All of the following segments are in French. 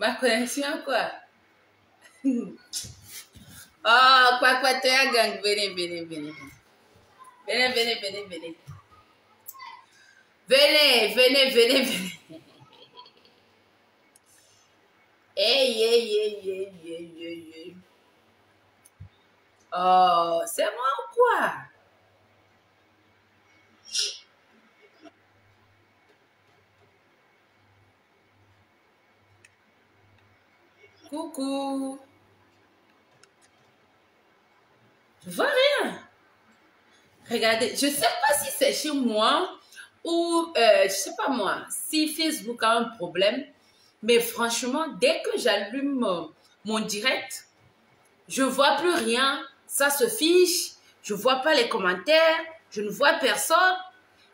Ma connexion, quoi? Oh, quoi, tu as gang. Venez, venez, venez. Venez, venez, venez, venez. Venez, venez, venez, venez. Hey, hey, hey, hey, hey, hey, hey. Oh, c'est moi ou quoi? Coucou. Je vois rien. Regardez, je ne sais pas si c'est chez moi ou, je ne sais pas moi, si Facebook a un problème. Mais franchement, dès que j'allume mon direct, je ne vois plus rien. Ça se fiche. Je ne vois pas les commentaires. Je ne vois personne.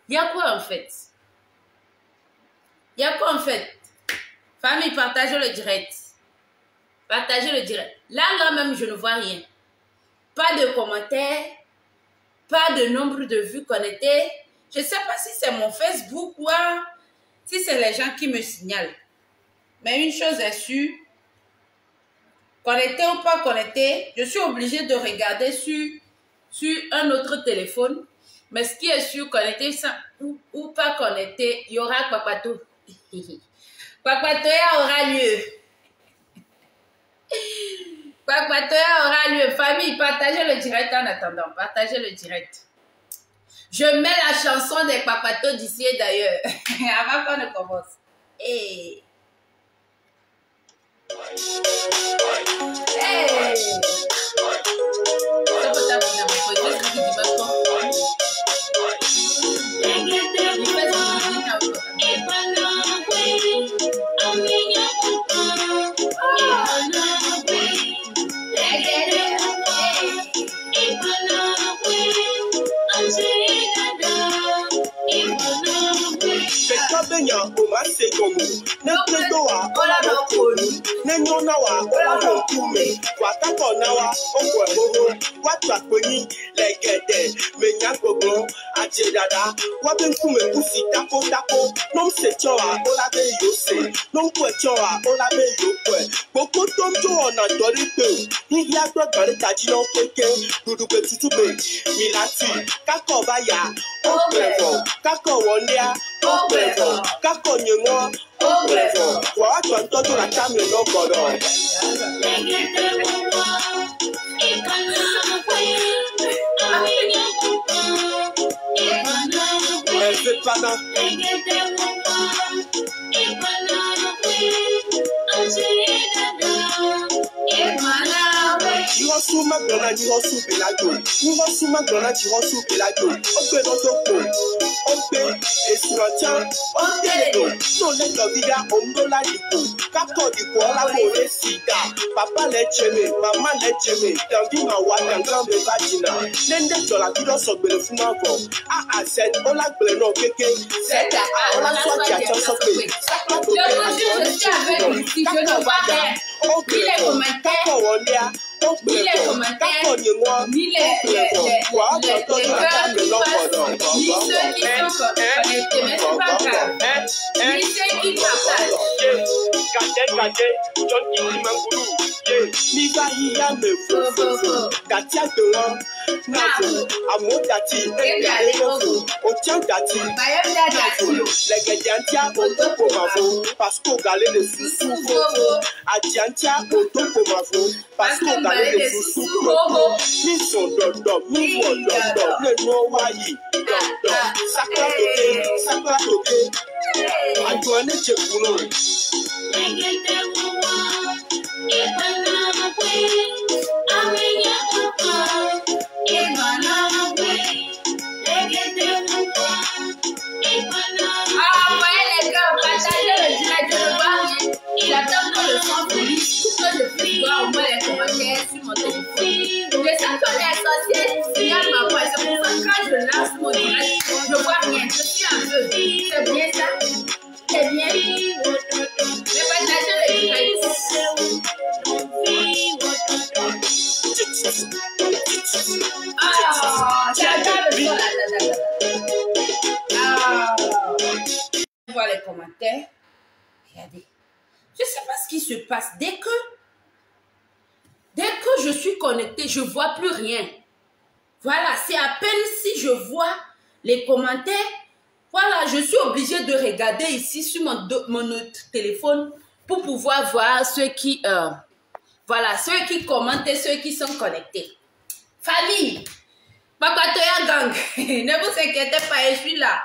Il y a quoi en fait? Il y a quoi en fait? Famille, partagez le direct. Partagez le direct. Là même, je ne vois rien. Pas de commentaires. Pas de nombre de vues connectées. Je ne sais pas si c'est mon Facebook ou si c'est les gens qui me signalent. Mais une chose est sûre. Connecté ou pas connecté, je suis obligée de regarder sur un autre téléphone. Mais ce qui est sûr, connecté ou pas connecté, il y aura Papato. Papatoya aura lieu. Papatoya aura lieu. Famille, partagez le direct en attendant. Partagez le direct. Je mets la chanson des Papatos d'ici et d'ailleurs. Avant qu'on ne commence. Hey. Hey. qui se passe. Dès que je suis connectée, je ne vois plus rien. Voilà, c'est à peine si je vois les commentaires. Voilà, je suis obligée de regarder ici sur mon autre téléphone pour pouvoir voir ceux qui, voilà, ceux qui commentent et ceux qui sont connectés. Famille, Papatoya Gang, ne vous inquiétez pas, je suis là.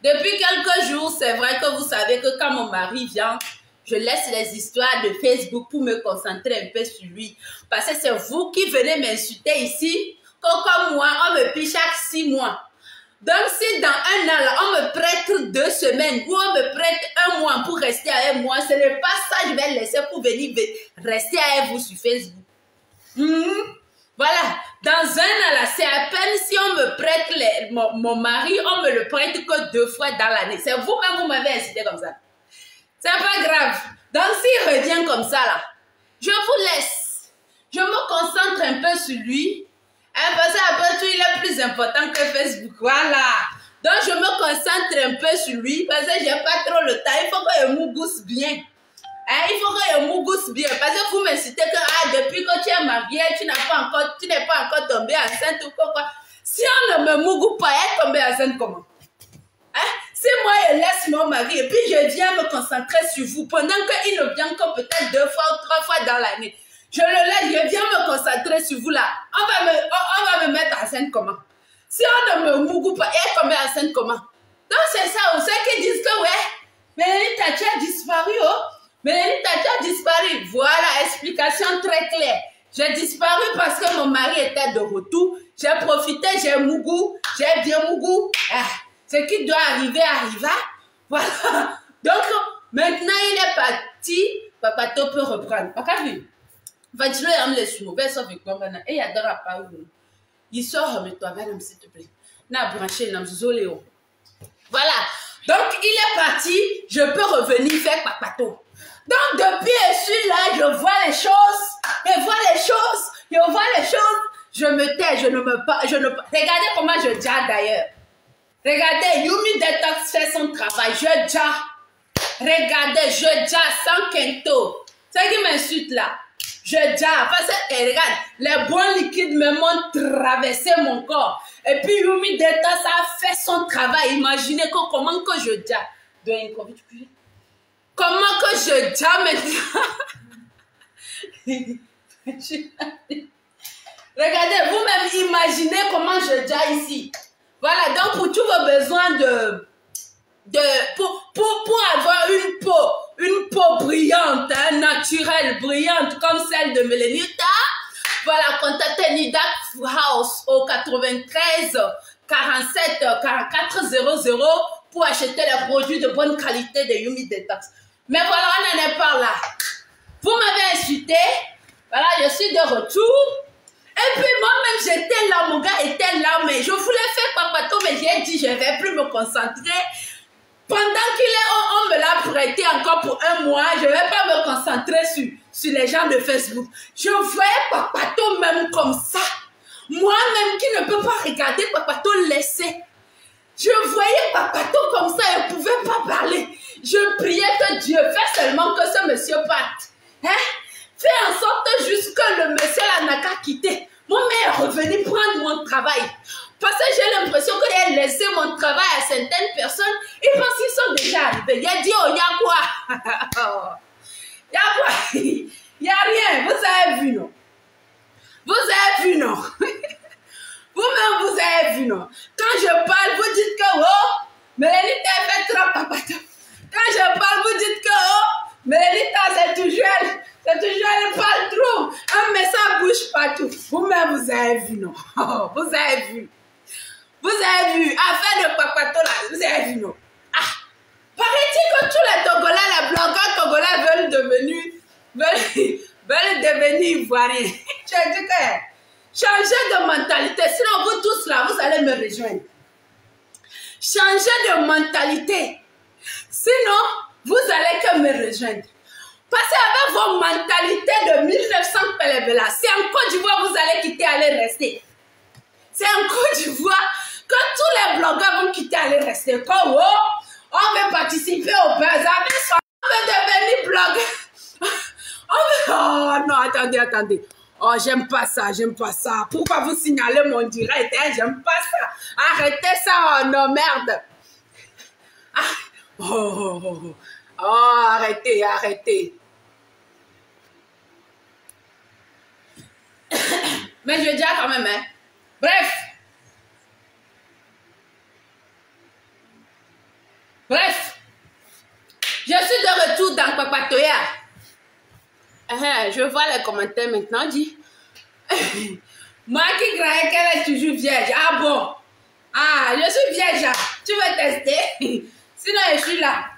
Depuis quelques jours, c'est vrai que vous savez que quand mon mari vient, je laisse les histoires de Facebook pour me concentrer un peu sur lui. Parce que c'est vous qui venez m'insulter ici, que comme moi, on me paye chaque 6 mois. Donc si dans un an, là, on me prête 2 semaines ou on me prête 1 mois pour rester avec moi, ce n'est pas ça que je vais laisser pour venir rester avec vous sur Facebook. Voilà, dans un an, là, c'est à peine si on me prête mon mari, on me le prête que 2 fois dans l'année. C'est vous-même, vous m'avez incité comme ça. C'est pas grave. Donc s'il revient comme ça, là, je vous laisse. Je me concentre un peu sur lui. Parce qu'après tout, il est plus important que Facebook. Voilà. Donc, je me concentre un peu sur lui parce que je n'ai pas trop le temps. Il faut que je me gousse bien. Hein? Il faut que je me gousse bien. Parce que vous m'incitez que depuis que tu es mariée, tu n'es pas encore tombée enceinte ou quoi. Si on ne me mougoue pas, elle est tombée enceinte comment? Hein? Si moi, je laisse mon mari et puis je viens me concentrer sur vous pendant qu'il ne vient que peut-être 2 fois ou 3 fois dans l'année. Je le laisse, je viens me concentrer sur vous là. On va me mettre enceinte comment? Si on ne me mougoue pas, elle est tombée enceinte comment? Donc c'est ça, ceux qui disent que ouais, Mélanie Tachi a disparu, oh. Mélanie Tachi a disparu. Voilà, explication très claire. J'ai disparu parce que mon mari était de retour. J'ai profité, j'ai mougou, j'ai bien mougou. Ah, ce qui doit arriver, arriva. Voilà. Donc maintenant il est parti. Papato peut reprendre. Pas vu. Ventilo ya mlesu mo beso vikwambana e ya dora pa wu. Yisoro me toi venam s'il te plaît. Na branché na mzoleo. Voilà. Donc il est parti, je peux revenir faire papato. Donc depuis je suis là, je vois les choses, je me tais, je ne regardez comment je jette d'ailleurs. Regardez, Yumi Detox fait son travail, je jette. Regardez, je jette sans kento. C'est qui m'insulte là. Je jette parce que, regarde, les bons liquides me m'ont traversé mon corps. Et puis Yumi Detox a fait son travail. Imaginez comment que je jette. Comment que je jette maintenant. Regardez, vous-même imaginez comment je jette ici. Voilà, donc pour tous vos besoins pour avoir une peau brillante, hein, naturelle, brillante comme celle de Mélénita, voilà, contactez Nida House au 93 47 44 00 pour acheter les produits de bonne qualité de Yumi Detox. Mais voilà, on n'en est pas là. Vous m'avez insulté, voilà, je suis de retour. Et puis moi-même, j'étais là, mon gars était là, mais je voulais faire papato, mais j'ai dit, je ne vais plus me concentrer. Pendant on me l'a prêté encore pour 1 mois, je ne vais pas me concentrer sur les gens de Facebook. Je voyais papato même comme ça. Moi-même qui ne peux pas regarder papato laisser. Je voyais papato comme ça, je ne pouvais pas parler. Je priais que Dieu fasse seulement que ce monsieur parte. Hein? Fais en sorte juste que le monsieur là n'a qu'à quitter. Mon mère est revenu prendre mon travail. Parce que j'ai l'impression que j'ai laissé mon travail à certaines personnes. Ils pensent qu'ils sont déjà arrivés. Il a dit, oh, il y a quoi? Il y a quoi? Il n'y a rien. Vous avez vu, non? Vous avez vu, non? Vous-même, vous avez vu, non? Quand je parle, vous dites que, oh, Mélanie t'a fait trop papato. Quand je parle, vous dites que, oh, Mélanie c'est toujours elle parle trop. Ah, mais ça bouge partout. Vous-même, vous avez vu, non? Vous avez vu. Vous avez vu. Affaire de papato, là, vous avez vu, non? Ah, paraît-il que tous les Togolais, les blogueurs Togolais veulent devenir ivoiriens. Je dis que, changez de mentalité. Sinon, vous tous là, vous allez me rejoindre. Changez de mentalité. Sinon, vous allez que me rejoindre. Parce qu'avec vos mentalités de 1900 Pelebela, c'est en Côte d'Ivoire vous allez quitter, aller rester. C'est en Côte d'Ivoire que tous les blogueurs vont quitter, aller rester. Comme oh, on veut participer au buzz, on veut devenir blogueur, Oh non, attendez, attendez. Oh, j'aime pas ça, j'aime pas ça. Pourquoi vous signalez mon direct, hein? J'aime pas ça. Arrêtez ça, oh non, merde. Ah. Oh, arrêtez, arrêtez. Mais je dis quand même, hein. Bref. Bref. Je suis de retour dans Papatoya. Je vois les commentaires maintenant, dit. Moi qui croyais qu'elle est toujours vierge. Ah bon? Ah, je suis vierge. Tu veux tester? Sinon, je suis là.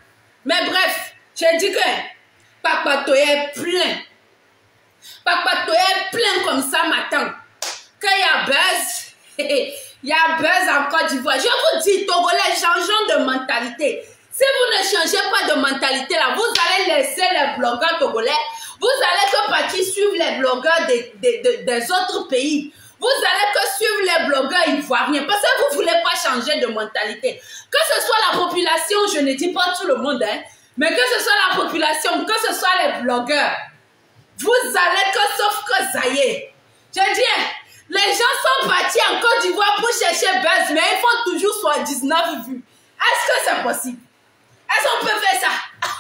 Mais bref, je dis que Papatoya est plein. Papatoya est plein comme ça, matin. Quand il y a buzz, il y a buzz en Côte d'Ivoire. Je vous dis, Togolais, changeons de mentalité. Si vous ne changez pas de mentalité là, vous allez laisser les blogueurs togolais. Vous allez que partir suivre les blogueurs des autres pays. Vous allez que suivre les blogueurs ivoiriens. Parce que vous ne voulez pas changer de mentalité. Que ce soit la population, je ne dis pas tout le monde, hein, mais que ce soit la population, que ce soit les blogueurs. Vous allez que sauf que ça y est. Je dis, les gens sont partis en Côte d'Ivoire pour chercher buzz, mais ils font toujours soit 19 vues. Est-ce que c'est possible? Est-ce qu'on peut faire ça?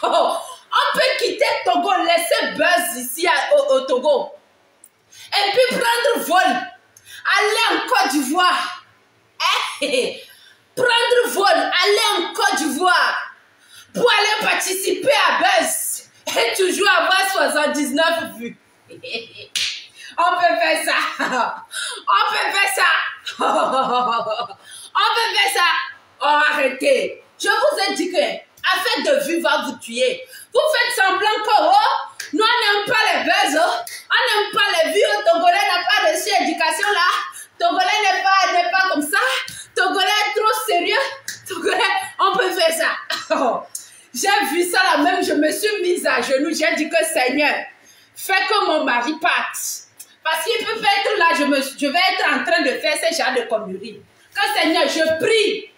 Oh, on peut quitter Togo, laisser buzz ici au Togo. Et puis prendre vol. Aller en Côte d'Ivoire. Prendre vol, aller en Côte d'Ivoire. Pour aller participer à buzz. Et toujours avoir 79 vues. On peut faire ça. On peut faire ça. On peut faire ça. Oh, arrêtez. Je vous ai dit que affaire de vue va vous tuer. Vous faites semblant que nous on n'aime pas les buzz. On n'aime pas les vues. Togolais n'a pas reçu l'éducation là. Togolais n'est pas comme ça. Togolais est trop sérieux. Togolais, on peut faire ça. J'ai vu ça là même. Je me suis mise à genoux. J'ai dit que Seigneur, fais que mon mari parte. Parce qu'il peut pas être là. Je vais être en train de faire ce genre de conneries. Que Seigneur, je prie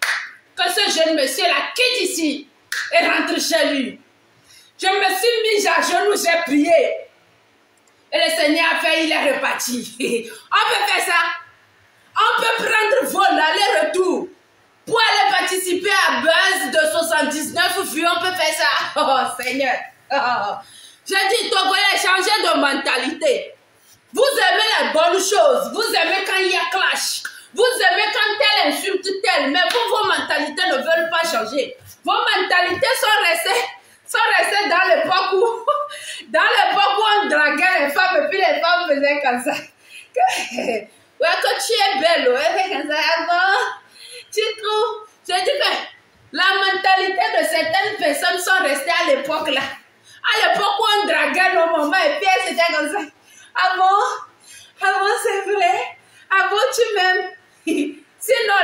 que ce jeune monsieur-là quitte ici et rentre chez lui. Je me suis mise à genoux, j'ai prié. Et le Seigneur a fait, il est reparti. On peut faire ça. On peut prendre vol, aller-retour. Pour aller participer à buzz de 79 vues, on peut faire ça. Oh Seigneur. J'ai dit, Togolais, changez de mentalité. Vous aimez les bonnes choses. Vous aimez quand il y a clash. Vous aimez quand tel insulte tel, mais vos mentalités ne veulent pas changer. Vos mentalités sont restées dans l'époque où on draguait les femmes et puis les femmes faisaient comme ça. Ouais, que tu es belle, ouais, comme ça. Bon, tu trouves? Je dis que la mentalité de certaines personnes sont restées à l'époque là. À l'époque où on draguait nos mamans et puis elles étaient comme ça. Ah bon? Ah bon, c'est vrai? Ah bon, tu m'aimes? Sinon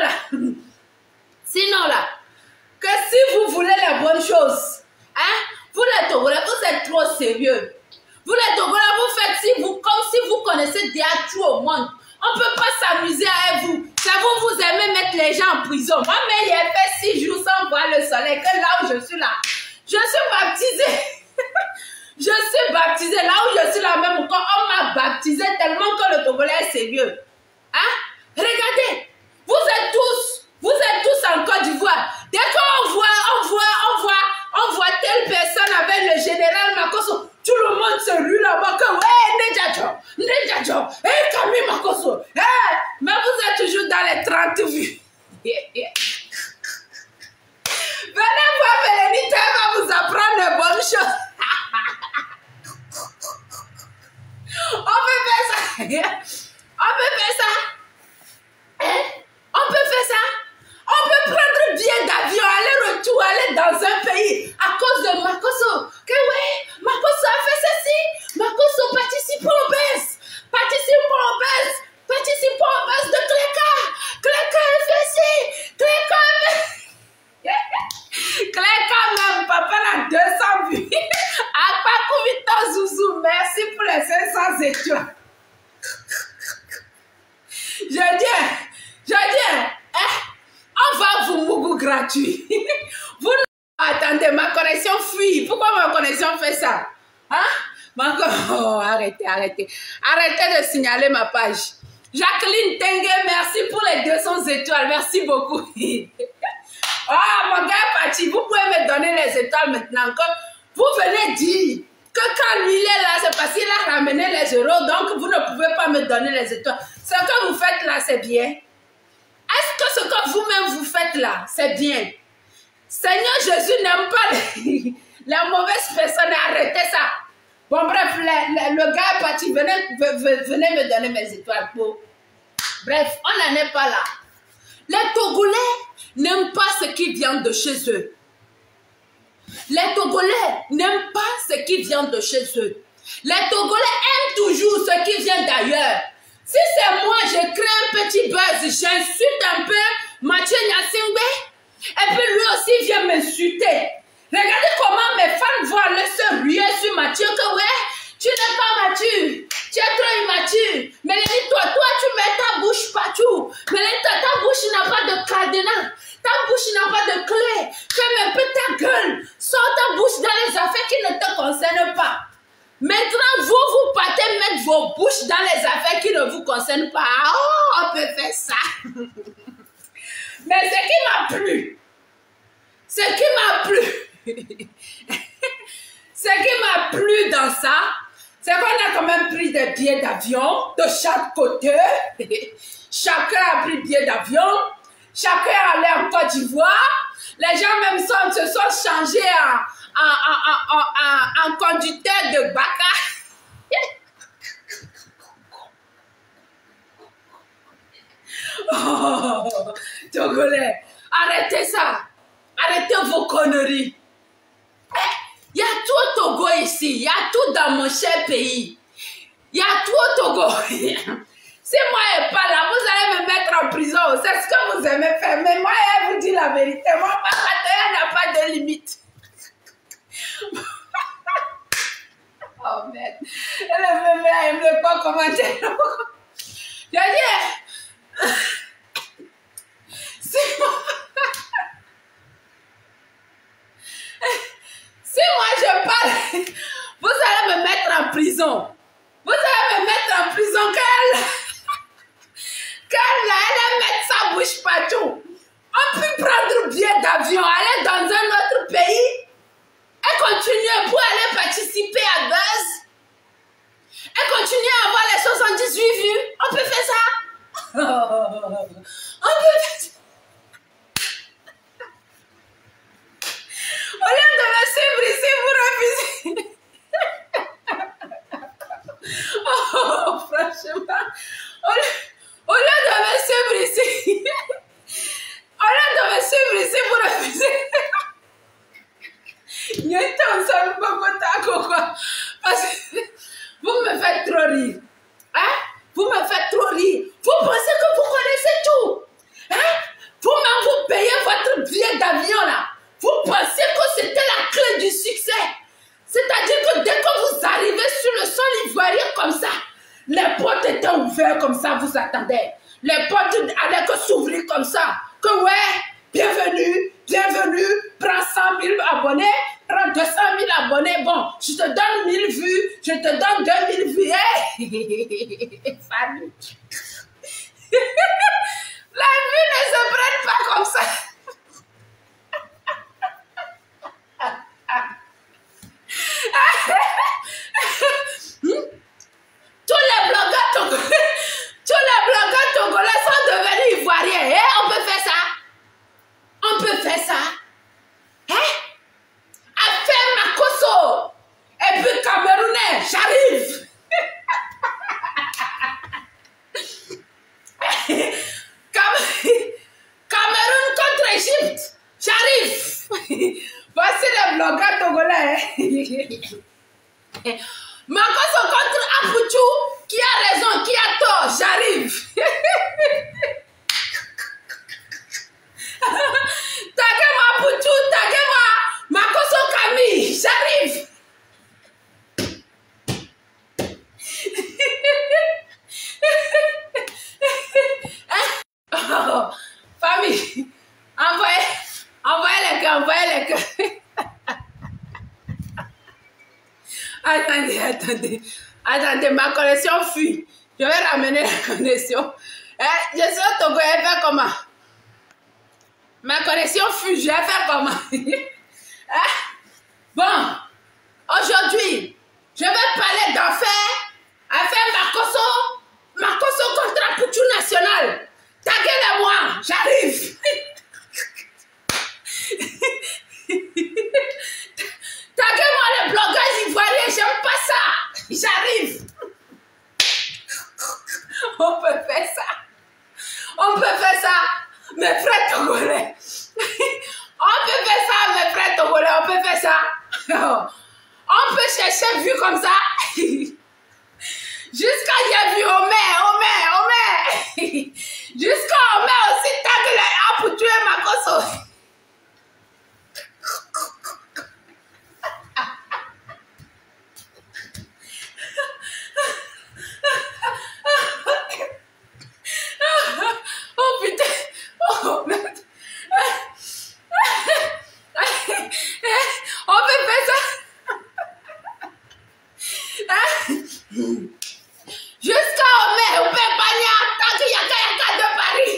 là, que si vous voulez les bonnes choses, hein, vous les Togolais, vous êtes trop sérieux. Vous les Togolais, vous faites comme si vous connaissez déjà tout au monde. On ne peut pas s'amuser avec vous. Ça vous aimez mettre les gens en prison. Moi, mais il a fait 6 jours sans voir le soleil, que là où je suis là. Je suis baptisée. Je suis baptisée là où je suis là même quand on m'a baptisée tellement que le Togolais est sérieux. Hein? Regardez, vous êtes tous en Côte d'Ivoire. Dès qu'on voit telle personne avec le général Makosso, tout le monde se rue là-bas que ouais, Ndedjadjo, Camille Makosso. Mais vous êtes toujours dans les 30 vues. Venez voir Mélanie, elle va vous apprendre de bonnes choses. On peut faire ça. On peut faire ça. On peut faire ça. On peut prendre billet d'avion, aller-retour, aller dans un pays à cause de Makosso. Que oui, Makosso a fait ceci. Makosso participe au buzz. Participe au buzz de Cléka. Cléka a fait ci. Cléka même, papa a 200 vues. Akpakou Victor Zouzou, merci pour les 500 étoiles. Je dis, on va vous mougou gratuit. Vous attendez, ma connexion fuit. Pourquoi ma connexion fait ça? Hein? Oh, arrêtez, arrêtez. Arrêtez de signaler ma page. Jacqueline Tengue, merci pour les 200 étoiles. Merci beaucoup. Ah, mon gars est parti. Vous pouvez me donner les étoiles maintenant. Comme vous venez dire que quand lui il est là, c'est parce qu'il a ramené les euros. Donc, vous ne pouvez pas me donner les étoiles. Ce que vous faites là, c'est bien. Est-ce que ce que vous-même vous faites là, c'est bien? Seigneur Jésus n'aime pas les mauvaises personnes. Arrêtez ça. Bon, bref, le gars est parti. Venez me donner mes étoiles. Pour... Bref, on n'en est pas là. Les Togolais n'aiment pas ce qui vient de chez eux. Les Togolais n'aiment pas ce qui vient de chez eux. Les Togolais aiment toujours ce qui vient d'ailleurs. Si c'est moi, je crée un petit buzz, j'insulte un peu Mathieu Nyasingbe, et puis lui aussi vient m'insulter. Regardez comment mes fans vont aller se ruer sur Mathieu, que ouais, tu n'es pas mature, tu es trop immature. Mélanie, toi, tu mets ta bouche partout. Mélanie, ta bouche n'a pas de cadenas, ta bouche n'a pas de clé. Ferme un peu ta gueule, sors ta bouche dans les affaires qui ne te concernent pas. Maintenant, vous partez mettre vos bouches dans les affaires qui ne vous concernent pas. Oh, on peut faire ça. Mais ce qui m'a plu, ce qui m'a plu dans ça, c'est qu'on a quand même pris des billets d'avion de chaque côté. Chacun a pris billet d'avion. Chacun est allé en Côte d'Ivoire. Les gens même se sont changés en conducteur de Baka. Oh, Togolais, arrêtez ça. Arrêtez vos conneries. Il y a tout au Togo ici. Il y a tout dans mon cher pays. Il y a tout au Togo. Si moi je n'ai pas là, vous allez me mettre en prison. C'est ce que vous aimez faire. Mais moi, je vous dis la vérité. Moi, ma patrie n'a pas de limite. Oh merde. Le bébé aime le pas commenter. Je dis, si moi je parle, vous allez me mettre en prison. Vous allez me mettre en prison quand elle met sa bouche partout. On peut prendre un billet d'avion, aller dans un autre pays et continuer pour aller participer à Buzz et continuer à avoir les 78 vues. On peut faire ça. On peut faire ça. Au lieu de me suivre ici, vous refusez. Oh, franchement, au lieu de me suivre ici, vous refusez. Parce que vous me faites trop rire. Hein? Vous me faites trop rire. Vous pensez que vous connaissez tout. Hein? Vous-même, vous payez votre billet d'avion là. Vous pensez que c'était la clé du succès. C'est-à-dire que dès que vous arrivez sur le sol ivoirien comme ça, les portes étaient ouvertes comme ça, vous attendez. Les portes allaient que s'ouvrir comme ça. Que ouais, bienvenue, prends 100 000 abonnés, prends 200 000 abonnés. Bon, je te donne 1000 vues, je te donne 2000 vues. Hey! Famille. Les vues ne se prennent pas comme ça. Tous les blogueurs togolais sont devenus ivoiriens. Eh, on peut faire ça. On peut faire ça. Hein? Affaire Makosso. Et puis Camerounais, j'arrive. Cameroun contre Égypte, j'arrive. Voici les blogueurs togolais. Makosso contre Apouchou. Qui a raison, qui a tort, j'arrive. Taguez-moi Apouchou, taguez-moi Makosso Camille, j'arrive. Oh, famille, envoyez les cœurs. Attendez. attendez. Attendez, ma connexion fuit. Je vais ramener la connexion. Je suis au Togo, je vais faire comment? Ma connexion fuit, je vais faire comment? Bon, aujourd'hui, je vais parler d'affaires Makosso contre Poutou National. Taguez-le-moi, j'arrive. Taguez-moi les blogueurs ivoiriens, j'aime pas ça. J'arrive. On peut faire ça. On peut faire ça, mes frères togolais. On peut faire ça, mes frères togolais. On peut faire ça. On peut chercher vu comme ça. Jusqu'à j'ai vu Omer. Jusqu'à Omer aussi tague les pour tuer Makosso. Oh putain. Oh merde. On peut faire ça. Jusqu'à Omer, on peut pania, tague yaka de Paris.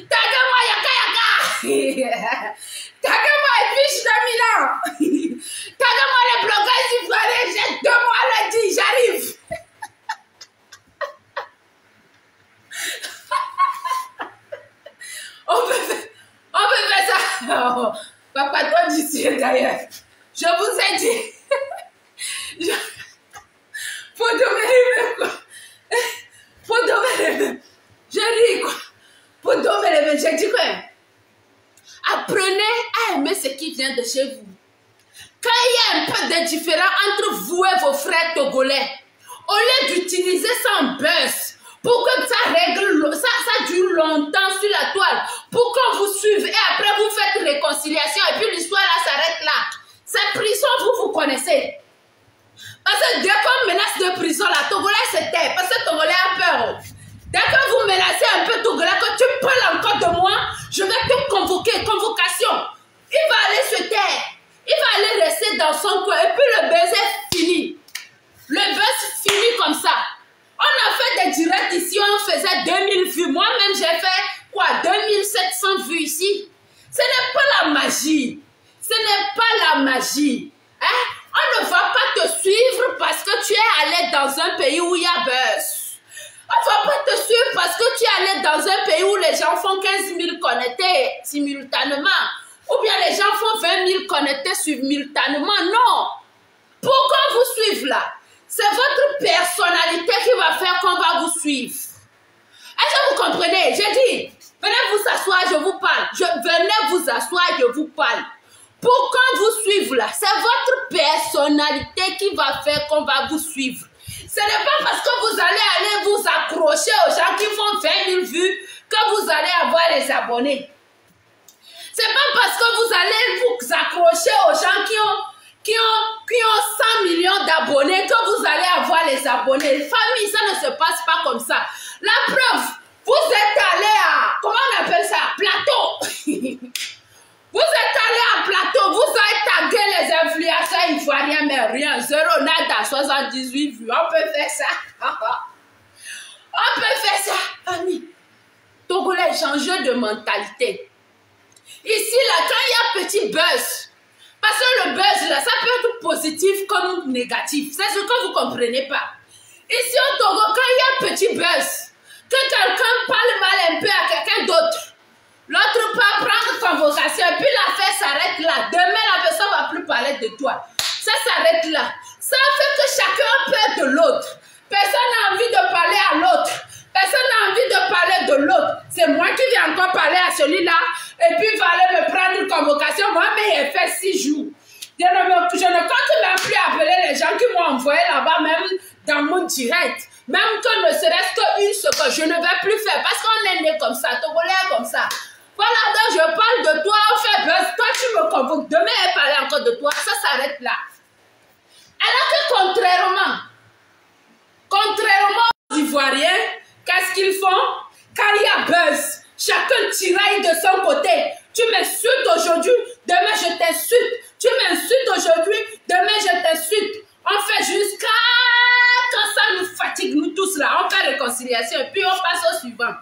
Tague-moi yaka. Tague-moi fiche de Milan. Tague-moi les blogueurs ivoiriens, j'ai 2 mois lundi, j'arrive. On peut faire ça. Oh, papa, toi d'ici d'ailleurs. Je vous ai dit. Faut dominer les mêmes quoi. Faut dominer les mêmes. Je dis quoi. Faut dominer les mêmes. J'ai dit quoi. Apprenez à aimer ce qui vient de chez vous. Quand il y a un peu de différence entre vous et vos frères togolais, au lieu d'utiliser ça en buzz, pour que ça règle, ça dure longtemps sur la toile, pour qu'on vous suive et après vous faites réconciliation et puis l'histoire là s'arrête là. Cette prison, vous connaissez. Parce que dès qu'on menace de prison, la Togolais se tait. Parce que Togolais a peur. Dès que vous menacez un peu Togolais, quand tu parles encore de moi, je vais te convoquer, convocation. Il va aller se taire. Il va aller rester dans son coin. Et puis le buzz est fini. Le buzz finit comme ça. On a fait des directs ici, on faisait 2000 vues. Moi-même, j'ai fait quoi? 2700 vues ici. Ce n'est pas la magie. Ce n'est pas la magie. Hein? On ne va pas te suivre parce que tu es allé dans un pays où il y a buzz. On ne va pas te suivre parce que tu es allé dans un pays où les gens font 15 000 connectés simultanément. Ou bien les gens font 20 000 connectés simultanément. Non. Pourquoi vous suivre là? C'est votre personnalité qui va faire qu'on va vous suivre. Est-ce que vous comprenez? J'ai dit, venez vous asseoir, je vous parle. Venez vous asseoir, je vous parle. Pourquoi vous suivre là? C'est votre personnalité qui va faire qu'on va vous suivre. Ce n'est pas parce que vous allez aller vous accrocher aux gens qui font 20 000 vues que vous allez avoir les abonnés. C'est pas parce que vous allez vous accrocher aux gens qui ont 100 millions d'abonnés que vous allez avoir les abonnés. Famille, ça ne se passe pas comme ça. La preuve, vous êtes allé à, comment on appelle ça? Plateau. Vous êtes allé à Plateau, vous avez tagué les influenceurs ivoiriens, mais rien, 0 nada, 78 vues. On peut faire ça. On peut faire ça, famille. Togolais, changez de mentalité. Ici, là, quand il y a petit buzz, parce que le buzz, là, ça peut être positif comme négatif. C'est ce que vous ne comprenez pas. Ici, au Togo, quand il y a petit buzz, que quelqu'un parle mal un peu à quelqu'un d'autre, l'autre peut prendre convocation et puis l'affaire s'arrête là. Demain, la personne ne va plus parler de toi. Ça s'arrête là. Ça fait que chacun a peur de l'autre. Personne n'a envie de parler à l'autre. Personne n'a envie de parler de l'autre. C'est moi qui vais encore parler à celui-là et puis il va aller me prendre une convocation. Moi, mais il fait 6 jours. Je ne compte même plus appeler les gens qui m'ont envoyé là-bas, même dans mon direct. Même que ne serait-ce qu'une seconde, je ne vais plus faire parce qu'on est né comme ça, Togolais comme ça. Voilà, donc je parle de toi, on fait buzz, toi tu me convoques, demain elle parle encore de toi, ça s'arrête là. Alors que contrairement aux Ivoiriens, qu'est-ce qu'ils font? Quand il y a buzz, chacun tiraille de son côté. Tu m'insultes aujourd'hui, demain je t'insulte. Tu m'insultes aujourd'hui, demain je t'insulte. On fait jusqu'à quand ça nous fatigue, nous tous là. On fait réconciliation et puis on passe au suivant.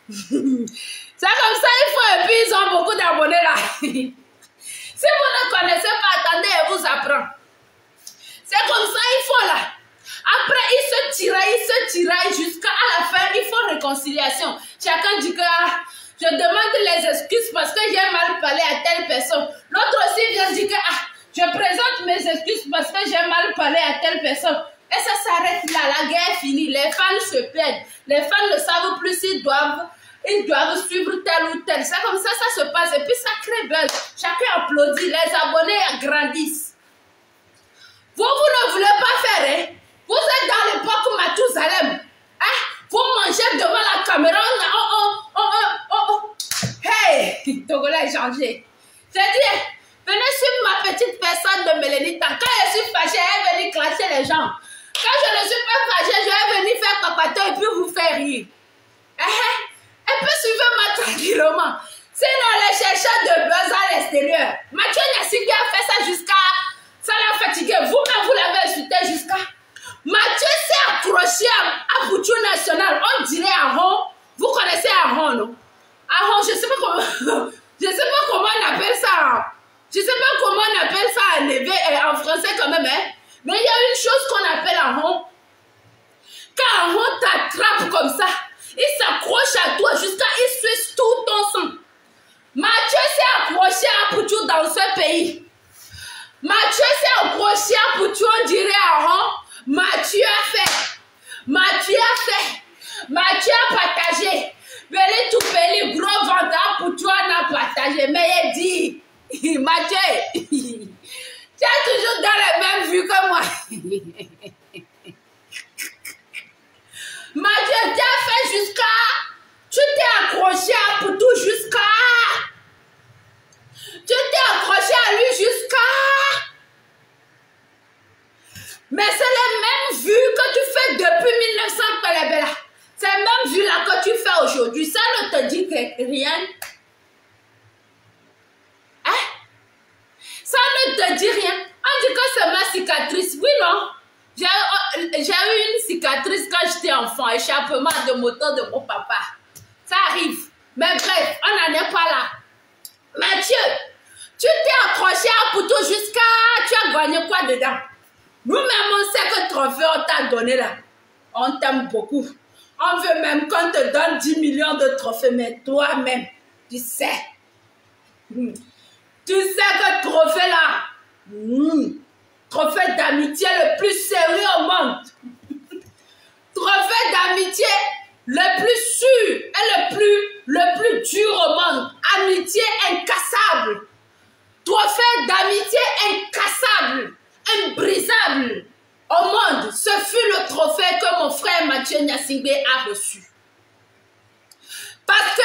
C'est comme ça, il faut, et puis ils ont beaucoup d'abonnés là. Si vous ne connaissez pas, attendez, je vous apprends. C'est comme ça, il faut là. Après, il se tiraille jusqu'à la fin, il faut réconciliation. Chacun dit que je demande les excuses parce que j'ai mal parlé à telle personne. L'autre aussi vient dire que je présente mes excuses parce que j'ai mal parlé à telle personne. Et ça s'arrête là, la guerre est finie, les fans se perdent. Les fans ne savent plus s'ils doivent suivre tel ou tel. C'est comme ça, ça se passe. Et puis ça crée buzz. Chacun applaudit, les abonnés grandissent. Vous ne voulez pas faire, hein? Vous êtes dans l'époque Mathusalem. Hein? Vous mangez devant la caméra. Hey! Togolais est changé. J'ai dit, venez suivre ma petite personne de Mélénita. Quand je suis fâchée, elle est venue clasher les gens. Quand je ne suis pas fâchée, je vais venir faire papato et puis vous faire rire. Elle peut suivre moi tranquillement. Sinon, les chercheurs de buzz à l'extérieur. Mathieu Nyasingbe a fait ça jusqu'à... Ça l'a fatigué. Vous-même, vous l'avez insulté jusqu'à... Mathieu s'est accroché à Bouchou National. On dirait Aron. Vous connaissez Aron, non? Aron, je ne sais pas comment... je sais pas comment on appelle ça. Je ne sais pas comment on appelle ça en français quand même, hein? Mais il y a une chose qu'on appelle Aron. Quand Aron t'attrape comme ça, il s'accroche à toi jusqu'à il suce tout ton sang. Mathieu s'est accroché à Bouchou dans ce pays. Mathieu s'est accroché à Bouchou, on dirait Aron. Mathieu a fait. Mathieu a fait. Mathieu a partagé. Beli tout beli, gros ventre pour toi, on a partagé. Mais il dit, Mathieu, tu es toujours dans la même vue que moi. Mathieu, tu as fait jusqu'à... Tu t'es accroché à Poutou jusqu'à... Tu t'es accroché à lui jusqu'à... Mais c'est la même vue que tu fais depuis 1900 Pelebela. C'est la même vue là que tu fais aujourd'hui. Ça ne te dit rien. Hein? Ça ne te dit rien. On dit que c'est ma cicatrice. Oui, non? J'ai eu une cicatrice quand j'étais enfant. Échappement de moto de mon papa. Ça arrive. Mais bref, on n'en est pas là. Mathieu, tu t'es accroché à Poutou jusqu'à... Tu as gagné quoi dedans? Nous-mêmes, on sait que trophée on t'a donné là. On t'aime beaucoup. On veut même qu'on te donne 10 millions de trophées, mais toi-même, tu sais. Tu sais que trophée là, trophée d'amitié le plus sérieux au monde. Trophée d'amitié le plus sûr et le plus dur au monde. Amitié incassable. Trophée d'amitié incassable, imbrisable au monde. Ce fut le trophée que mon frère Mathieu Nyasingbe a reçu. Parce que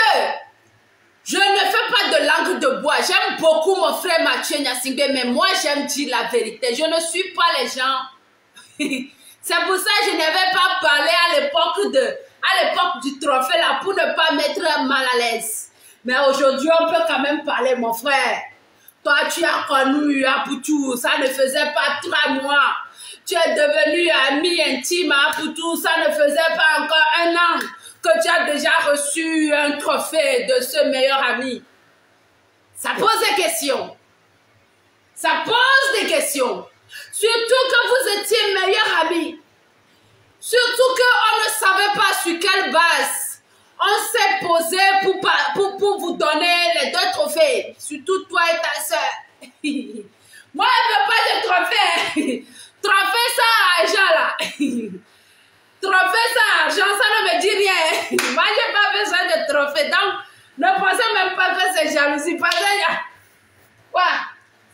je ne fais pas de langue de bois. J'aime beaucoup mon frère Mathieu Nyasingbe, mais moi j'aime dire la vérité. Je ne suis pas les gens. C'est pour ça que je n'avais pas parlé à l'époque du trophée là pour ne pas mettre mal à l'aise. Mais aujourd'hui on peut quand même parler, mon frère. Toi tu as connu Apoutou, ça ne faisait pas 3 mois. Tu es devenu ami intime à Apoutou, ça ne faisait pas encore 1 an que tu as déjà reçu un trophée de ce meilleur ami. Ça pose des questions. Ça pose des questions. Surtout que vous étiez meilleurs amis. Surtout qu'on ne savait pas sur quelle base on s'est posé pour vous donner les 2 trophées. Surtout toi et ta soeur. Moi, je ne veux pas de trophée. Trophée sans argent là. Trophée sans argent, ça ne me dit rien. Moi, je n'ai pas besoin de trophée. Donc, ne pensez même pas que c'est jalousie. Parce que, ouais,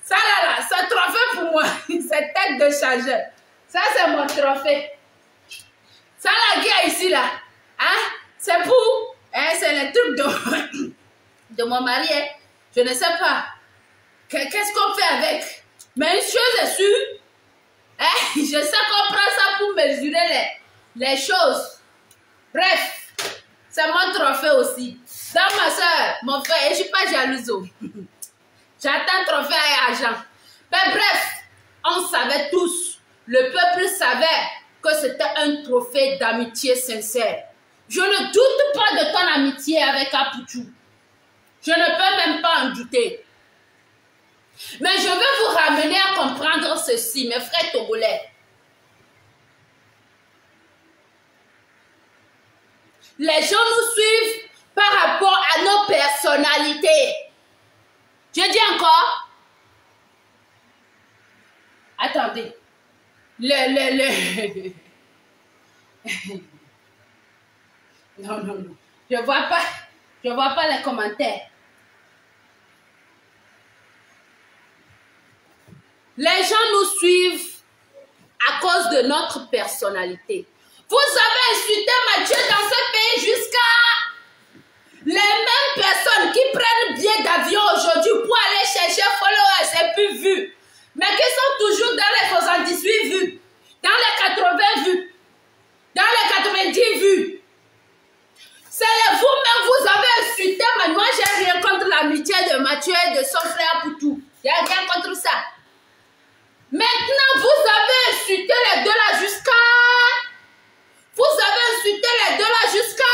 ça là, c'est trophée pour moi. C'est tête de chargeur. Ça, c'est mon trophée. Ça là, qui est ici là. Hein? C'est pour. Hein, c'est le truc de mon mari. Hein? Je ne sais pas. Qu'est-ce qu'on fait avec? Mais une chose est sûre. Hein? Je sais qu'on prend ça pour mesurer les choses. Bref, c'est mon trophée aussi. Dans ma soeur, mon frère, je ne suis pas jalouse. J'attends trophée et argent. Ben bref, on savait tous, le peuple savait que c'était un trophée d'amitié sincère. Je ne doute pas de ton amitié avec Apoutou. Je ne peux même pas en douter. Mais je veux vous ramener à comprendre ceci, mes frères togolais. Les gens nous suivent par rapport à nos personnalités. Je dis encore. Attendez. Non, non, non. Je vois pas les commentaires. Les gens nous suivent à cause de notre personnalité. Vous avez insulté Mathieu dans ce pays jusqu'à les mêmes personnes qui prennent billet d'avion aujourd'hui pour aller chercher followers et puis vues, mais qui sont toujours dans les 78 vues, dans les 80 vues, dans les 90 vues. C'est vous-même, vous avez insulté, mais moi j'ai rien contre l'amitié de Mathieu et de son frère Poutou. Il n'y a rien contre ça. Maintenant, vous avez insulté les deux là jusqu'à... Vous avez insulté les deux là jusqu'à...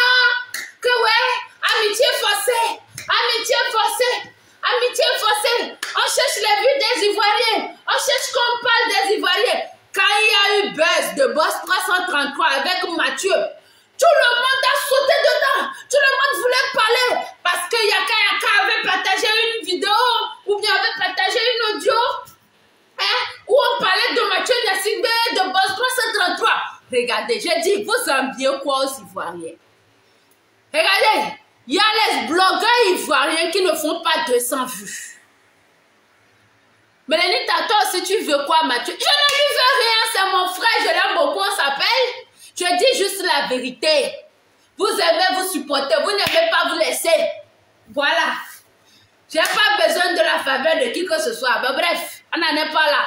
Que ouais, amitié forcée, amitié forcée, amitié forcée. On cherche les vues des Ivoiriens. On cherche qu'on parle des Ivoiriens. Quand il y a eu buzz de Boss 333 avec Mathieu, tout le monde a sauté dedans. Tout le monde voulait parler. Parce que Yaka avait partagé une vidéo ou bien avait partagé une audio. Où on parlait de Mathieu Yassine de Boss 333. Regardez, j'ai dit, vous enviez quoi aux Ivoiriens? Regardez, il y a les blogueurs ivoiriens qui ne font pas 200 vues. Mélanie Tato, si tu veux quoi, Mathieu? Je ne lui veux rien, c'est mon frère, je l'aime beaucoup, on s'appelle. Je dis juste la vérité. Vous aimez vous supporter, vous n'aimez pas vous laisser. Voilà. Je n'ai pas besoin de la faveur de qui que ce soit. Mais bref, on n'en est pas là.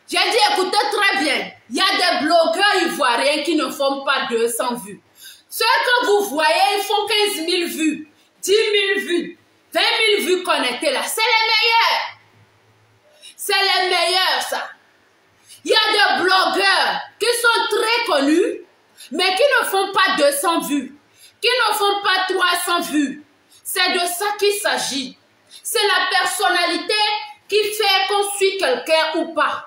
J'ai dit, écoutez très bien, il y a des blogueurs ivoiriens qui ne font pas 200 vues. Ceux que vous voyez, ils font 15 000 vues, 10 000 vues, 20 000 vues connectées là. C'est les meilleurs. C'est les meilleurs, ça. Il y a des blogueurs qui sont très connus, mais qui ne font pas 200 vues, qui ne font pas 300 vues. C'est de ça qu'il s'agit. C'est la personnalité qui fait qu'on suit quelqu'un ou pas.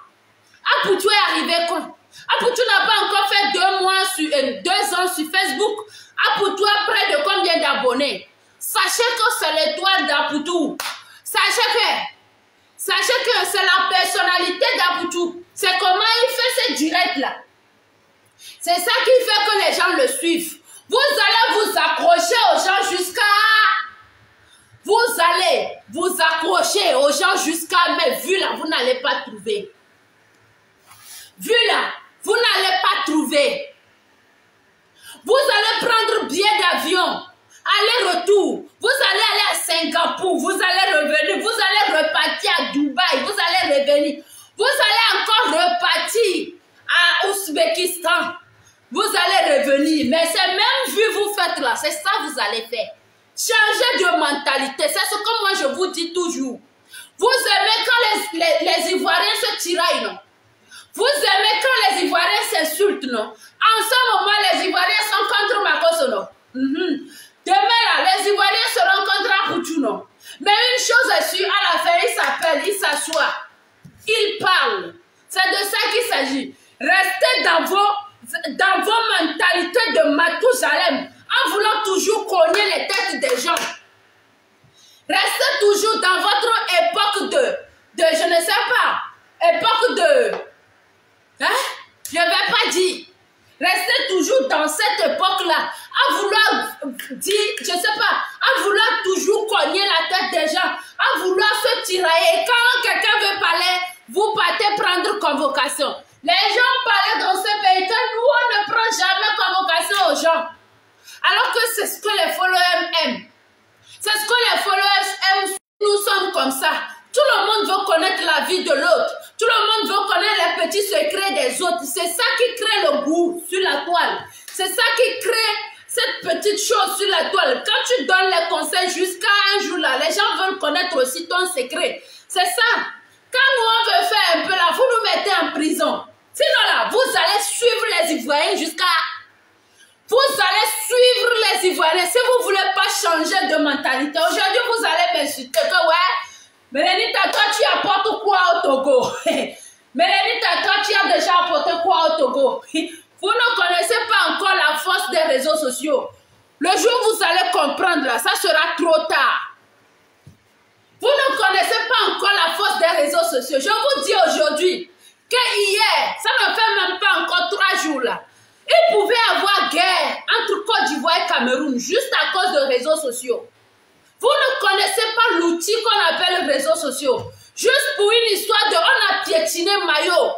Apoutou est arrivé quand? Apoutou n'a pas encore fait 2 ans sur Facebook. Apoutou a près de combien d'abonnés? Sachez que c'est l'étoile d'Apoutou. Sachez que c'est la personnalité d'Apoutou. C'est comment il fait ces directs là. C'est ça qui fait que les gens le suivent. Vous allez vous accrocher aux gens jusqu'à... Vous allez vous accrocher aux gens jusqu'à... Mais vu là, vous n'allez pas trouver. Vu là, vous n'allez pas trouver. Vous allez prendre billet d'avion, aller-retour. Vous allez aller à Singapour, vous allez revenir. Vous allez repartir à Dubaï, vous allez revenir. Vous allez encore repartir à Ouzbékistan. Vous allez revenir. Mais c'est même vu vous faites là, c'est ça que vous allez faire. Changez de mentalité. C'est ce que moi je vous dis toujours. Vous aimez quand les Ivoiriens se tiraillent, non? Vous aimez quand les Ivoiriens s'insultent, non? En ce moment, les Ivoiriens sont contre Makosso, non? Demain, là, les Ivoiriens seront contre Apoutou, non? Mais une chose est sûre, à la fin, il s'appelle, il s'assoit, il parle. C'est de ça qu'il s'agit. Restez dans vos mentalités de Matousalem, en voulant toujours cogner les têtes des gens. Restez toujours dans votre époque de je ne sais pas, époque de... Hein? Je ne vais pas dire. Restez toujours dans cette époque-là, à vouloir dire, je ne sais pas, à vouloir toujours cogner la tête des gens, à vouloir se tirailler. Quand quelqu'un veut parler, vous partez prendre convocation. Les gens parlaient dans ce pays que nous, on ne prend jamais convocation aux gens. Alors que c'est ce que les followers aiment. C'est ce que les followers aiment. Nous sommes comme ça. Tout le monde veut connaître la vie de l'autre. Tout le monde veut connaître les petits secrets des autres. C'est ça qui crée le goût sur la toile. C'est ça qui crée cette petite chose sur la toile. Quand tu donnes les conseils jusqu'à un jour là, les gens veulent connaître aussi ton secret. C'est ça. Quand nous, on veut faire un peu là, vous nous mettez en prison. Sinon là, vous allez suivre les Ivoiriens jusqu'à... Vous allez suivre les Ivoiriens. Si vous ne voulez pas changer de mentalité, aujourd'hui, vous allez m'insulter que ouais, Mélénita, toi, tu apportes quoi au Togo? Mélénita, toi, tu as déjà apporté quoi au Togo? Vous ne connaissez pas encore la force des réseaux sociaux. Le jour où vous allez comprendre là, ça sera trop tard. Vous ne connaissez pas encore la force des réseaux sociaux. Je vous dis aujourd'hui que hier, ça ne fait même pas encore 3 jours là, il pouvait y avoir guerre entre Côte d'Ivoire et Cameroun juste à cause de réseaux sociaux. Vous ne connaissez pas l'outil qu'on appelle les réseaux sociaux. Juste pour une histoire de on a piétiné Mayo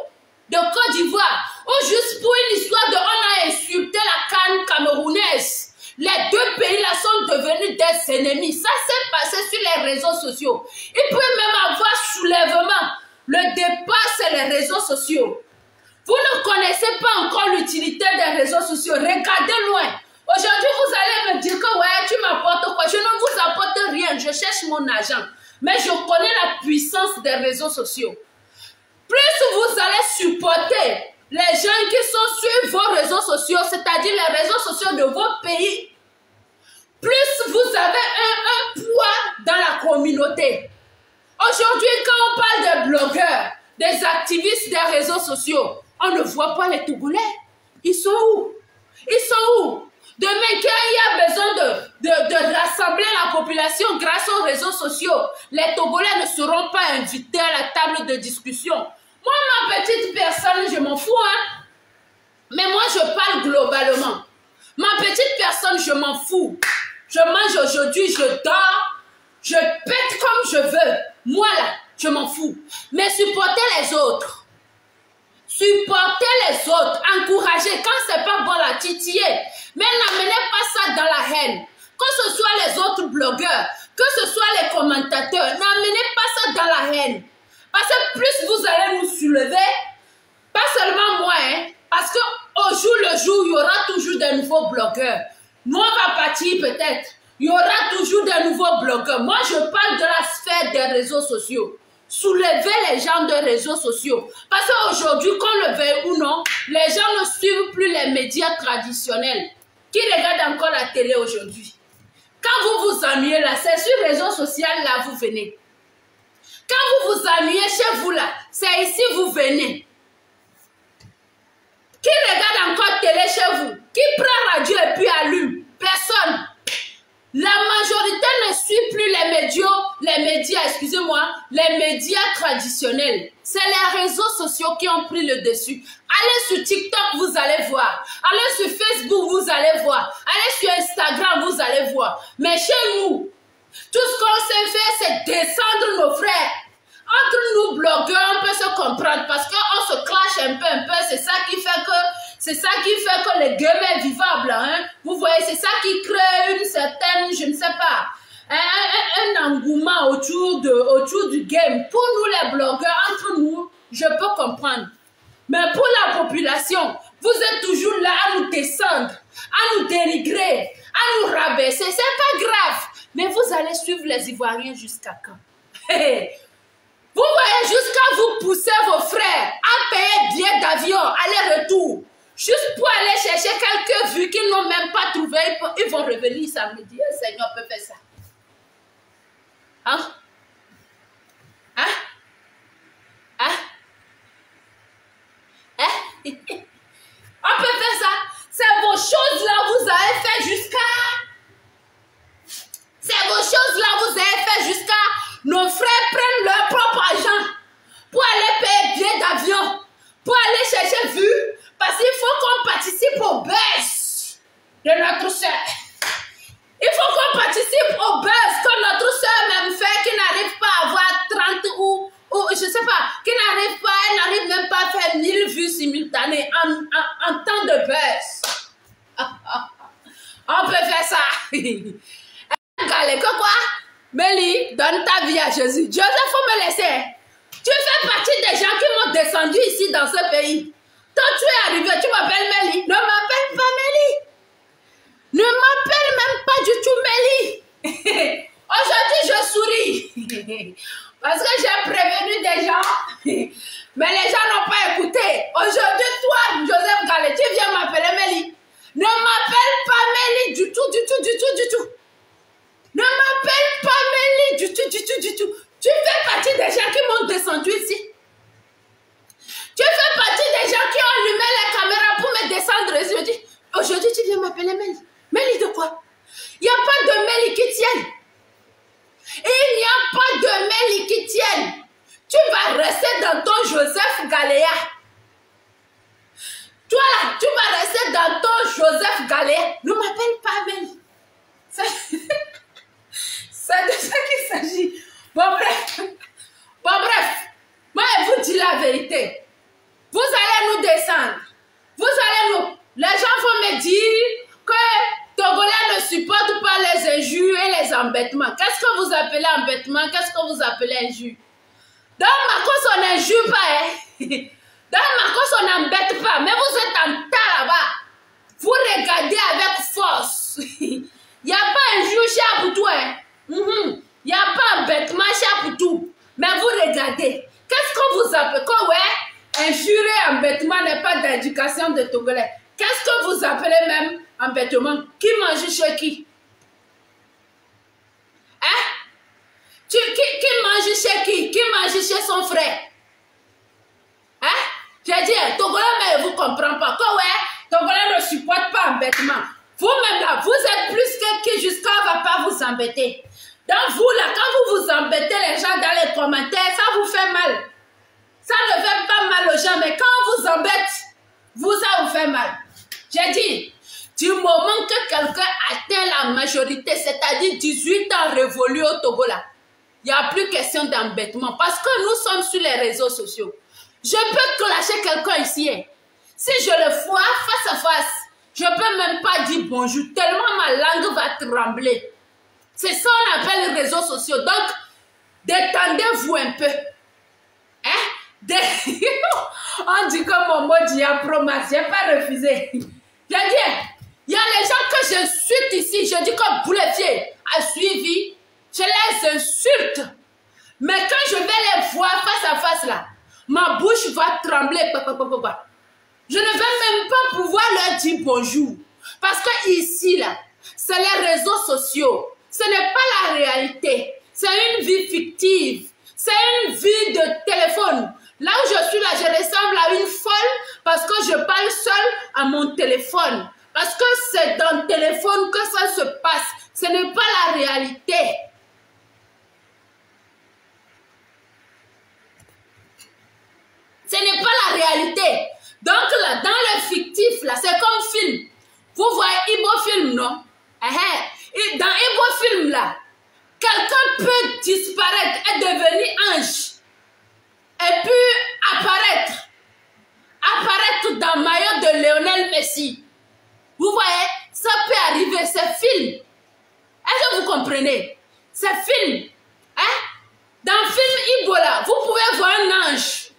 de Côte d'Ivoire, ou juste pour une histoire de on a insulté la CAN camerounaise. Les deux pays là sont devenus des ennemis. Ça s'est passé sur les réseaux sociaux. Il peut même avoir soulèvement. Le départ, c'est les réseaux sociaux. Vous ne connaissez pas encore l'utilité des réseaux sociaux. Regardez loin. Aujourd'hui, vous allez me dire que ouais, tu m'apportes quoi? Je ne vous apporte rien. Je cherche mon argent. Mais je connais la puissance des réseaux sociaux. Plus vous allez supporter les gens qui sont sur vos réseaux sociaux, c'est-à-dire les réseaux sociaux de vos pays, plus vous avez un poids dans la communauté. Aujourd'hui, quand on parle des blogueurs, des activistes des réseaux sociaux, on ne voit pas les Togolais. Ils sont où? Ils sont où? Demain, quand il y a besoin de rassembler la population grâce aux réseaux sociaux, les Togolais ne seront pas invités à la table de discussion. Moi, ma petite personne, je m'en fous, hein. Mais moi, je parle globalement. Ma petite personne, je m'en fous. Je mange aujourd'hui, je dors, je pète comme je veux. Moi, là, je m'en fous. Mais supportez les autres. Supportez les autres. Encouragez. Quand c'est pas bon, la titiller. Mais n'amenez pas ça dans la haine. Que ce soit les autres blogueurs, que ce soit les commentateurs, n'amenez pas ça dans la haine. Parce que plus vous allez nous soulever, pas seulement moi, hein, parce qu'au jour le jour, il y aura toujours de nouveaux blogueurs. Nous, on va partir peut-être. Il y aura toujours de nouveaux blogueurs. Moi, je parle de la sphère des réseaux sociaux. Soulevez les gens des réseaux sociaux. Parce qu'aujourd'hui, qu'on le veuille ou non, les gens ne suivent plus les médias traditionnels. Qui regarde encore la télé aujourd'hui? Quand vous vous ennuyez là, c'est sur les réseaux sociaux là, vous venez. Quand vous vous ennuyez chez vous là, c'est ici vous venez. Qui regarde encore télé chez vous? Qui prend radio et puis allume? Personne. La majorité ne suit plus les médias traditionnels. C'est les réseaux sociaux qui ont pris le dessus. Allez sur TikTok, vous allez voir. Allez sur Facebook, vous allez voir. Allez sur Instagram, vous allez voir. Mais chez nous, tout ce qu'on sait faire, c'est descendre nos frères. Entre nous, blogueurs, on peut se comprendre parce qu'on se clash un peu. C'est ça qui fait que les gamins est vivable. Hein? Vous voyez, c'est ça qui crée une certaine, je ne sais pas, un engouement autour du game. Pour nous, les blogueurs, entre nous, je peux comprendre. Mais pour la population, vous êtes toujours là à nous descendre, à nous dénigrer, à nous rabaisser. C'est pas grave. Mais vous allez suivre les Ivoiriens jusqu'à quand? Vous voyez, jusqu'à vous pousser vos frères à payer billets d'avion, aller-retour, juste pour aller chercher quelques vues qu'ils n'ont même pas trouvé, ils vont revenir samedi. Le Seigneur peut faire ça. Hein? Hein? Hein? Hein? On peut faire ça. C'est vos choses-là vous avez fait jusqu'à... C'est vos choses-là vous avez fait jusqu'à... Nos frères prennent leur propre argent pour aller payer billets d'avion, pour aller chercher vues, parce qu'il faut qu'on participe au buzz de notre soeur. Il faut qu'on participe au buzz que notre soeur même fait, qui n'arrive pas à avoir 30 ou je sais pas, qui elle n'arrive même pas à faire 1000 vues simultanées en temps de buzz. On peut faire ça. Regardez que quoi? Mélie, donne ta vie à Jésus. Joseph, faut me laisser. Tu fais partie des gens qui m'ont descendu ici dans ce pays. Quand tu es arrivé, tu m'appelles Mélie. Ne m'appelle pas Mélie. Ne m'appelle même pas du tout Mélie. Aujourd'hui, je souris. Parce que j'ai prévenu des gens, mais les gens n'ont pas écouté. Aujourd'hui, toi, Joseph Gallet, tu viens m'appeler Mélie. Ne m'appelle pas Mélie du tout, du tout, du tout, du tout. Ne m'appelle pas Mélie du tout, du tout, du tout. Tu fais partie des gens qui m'ont descendu ici. Tu fais partie des gens qui ont allumé les caméras pour me descendre ici. Je dis, aujourd'hui, tu viens m'appeler Mélie. Mélie de quoi? Il n'y a pas de Mélie qui tienne. Il n'y a pas de Mélie qui tienne. Tu vas rester dans ton Joseph Galéa. Toi là, tu vas rester dans ton Joseph Galéa. Ne m'appelle pas Mélie. C'est de ça qu'il s'agit. Bon bref. Moi je vous dis la vérité. Vous allez nous descendre. Vous allez nous... Les gens vont me dire que Togolais ne supportent pas les injures et les embêtements. Qu'est-ce que vous appelez embêtement? Qu'est-ce que vous appelez injure? Dans ma cause, on n'injure pas. Hein? Dans ma cause, on n'embête pas. Mais vous êtes en tas là-bas. Vous regardez avec force. Il n'y a pas injure chez Aboutou. Hein? Il n'y a pas embêtement chez Aboutou. Mais vous regardez. Qu'est-ce que vous appelez? Quoi, ouais? Injure et embêtement n'est pas d'éducation de Togolais. Qu'est-ce que vous appelez même embêtement? Qui mange chez qui? Hein? Qui mange chez qui? Qui mange chez son frère? Hein? J'ai dit, Togolais, mais vous ne comprenez pas. Quoi, ouais? Togolais ne supporte pas embêtement. Vous-même là, vous êtes plus que qui jusqu'à ne va pas vous embêter. Donc vous là, quand vous vous embêtez les gens dans les commentaires, ça vous fait mal. Ça ne fait pas mal aux gens, mais quand on vous embête, ça vous fait mal. J'ai dit, du moment que quelqu'un atteint la majorité, c'est-à-dire 18 ans révolus au Togo là, il n'y a plus question d'embêtement parce que nous sommes sur les réseaux sociaux. Je peux clasher quelqu'un ici. Hein. Si je le vois face à face, je ne peux même pas dire bonjour, tellement ma langue va trembler. C'est ça qu'on appelle les réseaux sociaux. Donc, détendez-vous un peu. Hein? On dit que mon mot dit à promas, je n'ai pas refusé. J'ai dit, il y a les gens que j'insulte ici, je dis que Boulefier a suivi, je les insulte. Mais quand je vais les voir face à face là, ma bouche va trembler. Je ne vais même pas pouvoir leur dire bonjour. Parce que ici là, c'est les réseaux sociaux. Ce n'est pas la réalité. C'est une vie fictive. C'est une vie de téléphone. Là où je suis là, je ressemble à une folle parce que je parle seule à mon téléphone. Parce que c'est dans le téléphone que ça se passe. Ce n'est pas la réalité. Ce n'est pas la réalité. Donc là, dans le fictif, là, c'est comme film. Vous voyez Ibo Film, non? Et dans Ibo Film, là, quelqu'un peut disparaître et devenir ange. Et puis apparaître dans le maillot de Lionel Messi. Vous voyez, ça peut arriver, c'est film. Est-ce que vous comprenez? C'est film. Hein? Dans le film Ibola, vous pouvez voir un ange.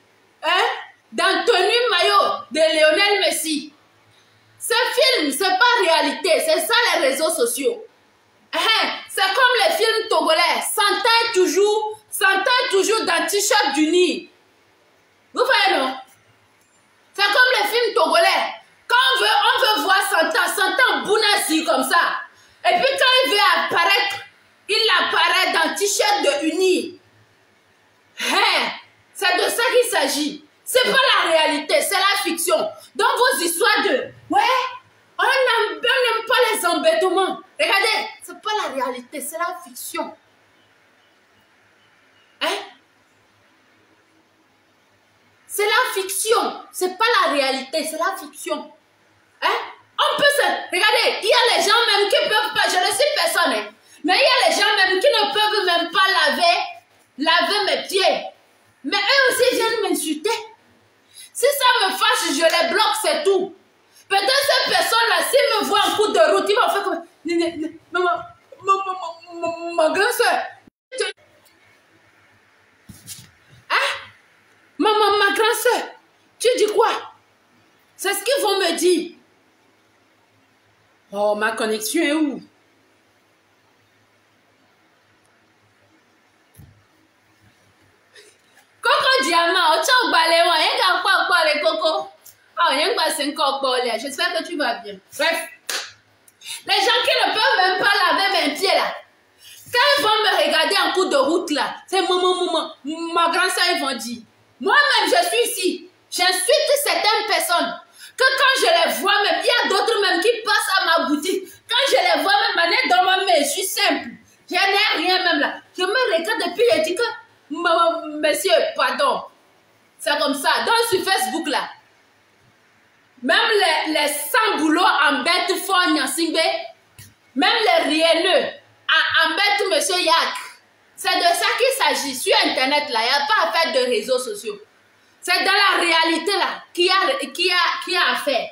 Hein? Dans le tenue maillot de Lionel Messi. Ce film, c'est pas réalité, c'est ça les réseaux sociaux. Hein? C'est comme les films togolais, s'entend toujours dans t-shirt d'Uni. Vous voyez non? C'est comme les films togolais. Quand on veut voir Santan Bounassi comme ça. Et puis quand il veut apparaître, il apparaît dans t-shirt de Uni. Hein? C'est de ça qu'il s'agit. C'est pas la réalité, c'est la fiction. Donc vos histoires de ouais, on n'aime pas les embêtements. Regardez, c'est pas la réalité, c'est la fiction. Hein? C'est la fiction, c'est pas la réalité, c'est la fiction. Hein? On peut se... Regardez, il y a les gens même qui peuvent pas, je ne suis personne, hein, mais il y a les gens même qui ne peuvent même pas laver mes pieds. Mais eux aussi viennent m'insulter. Si ça me fâche, je les bloque, c'est tout. Peut-être cette personne-là, s'il me voit en cours de route, il va faire comme... Ma grande soeur. Hein? Ma grande soeur, tu dis quoi? C'est ce qu'ils vont me dire. Oh, ma connexion est où? Oh, il y a un bassin encore. J'espère que tu vas bien. Bref. Les gens qui ne peuvent même pas laver mes pieds là. Quand ils vont me regarder en cours de route là, c'est ma grand-sœur, ils vont dire. Moi-même, je suis ici. J'insulte certaines personnes. Que quand je les vois même, il y a d'autres même qui passent à ma boutique. Quand je les vois même, dans ma main, je suis simple. Je n'ai rien même là. Je me regarde et puis je dis que, monsieur, pardon. C'est comme ça. Donc sur Facebook là, même les sans boulot embêtent fort Nyansingbe. Même les rienneux embêtent monsieur Yak. C'est de ça qu'il s'agit. Sur internet là, il n'y a pas à faire de réseaux sociaux. C'est dans la réalité là qu'il y a à faire.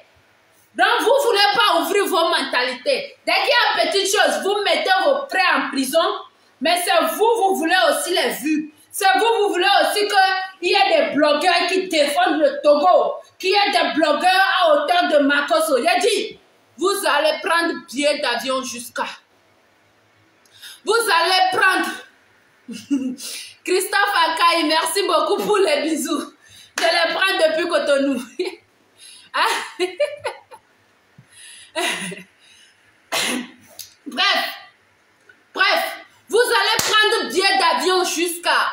Donc vous ne voulez pas ouvrir vos mentalités. Dès qu'il y a une petite chose, vous mettez vos frères en prison. Mais c'est vous voulez aussi les vues. C'est vous voulez aussi qu'il y ait des blogueurs qui défendent le Togo. Qu'il y ait des blogueurs à hauteur de Makosso. J'ai dit, vous allez prendre billet d'avion jusqu'à. Vous allez prendre. Christophe Akaï, merci beaucoup pour les bisous. Je les prends depuis Cotonou. Hein? Bref, vous allez prendre billet d'avion jusqu'à.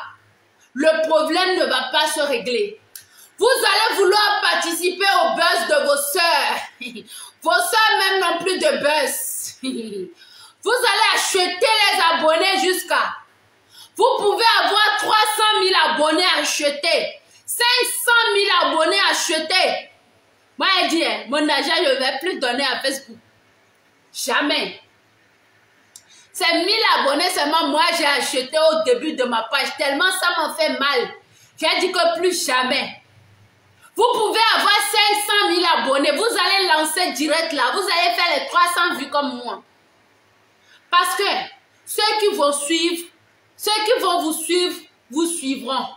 Le problème ne va pas se régler. Vous allez vouloir participer au buzz de vos sœurs. Vos sœurs même n'ont plus de buzz. Vous allez acheter les abonnés jusqu'à. Vous pouvez avoir 300 000 abonnés achetés. 500 000 abonnés achetés. Moi, je dis, mon argent, je ne vais plus donner à Facebook. Jamais. Ces 1000 abonnés seulement, moi, j'ai acheté au début de ma page. Tellement ça m'a fait mal. J'ai dit que plus jamais. Vous pouvez avoir 500 000 abonnés. Vous allez lancer direct là. Vous allez faire les 300 vues comme moi. Parce que ceux qui vont suivre, ceux qui vont vous suivre, vous suivront.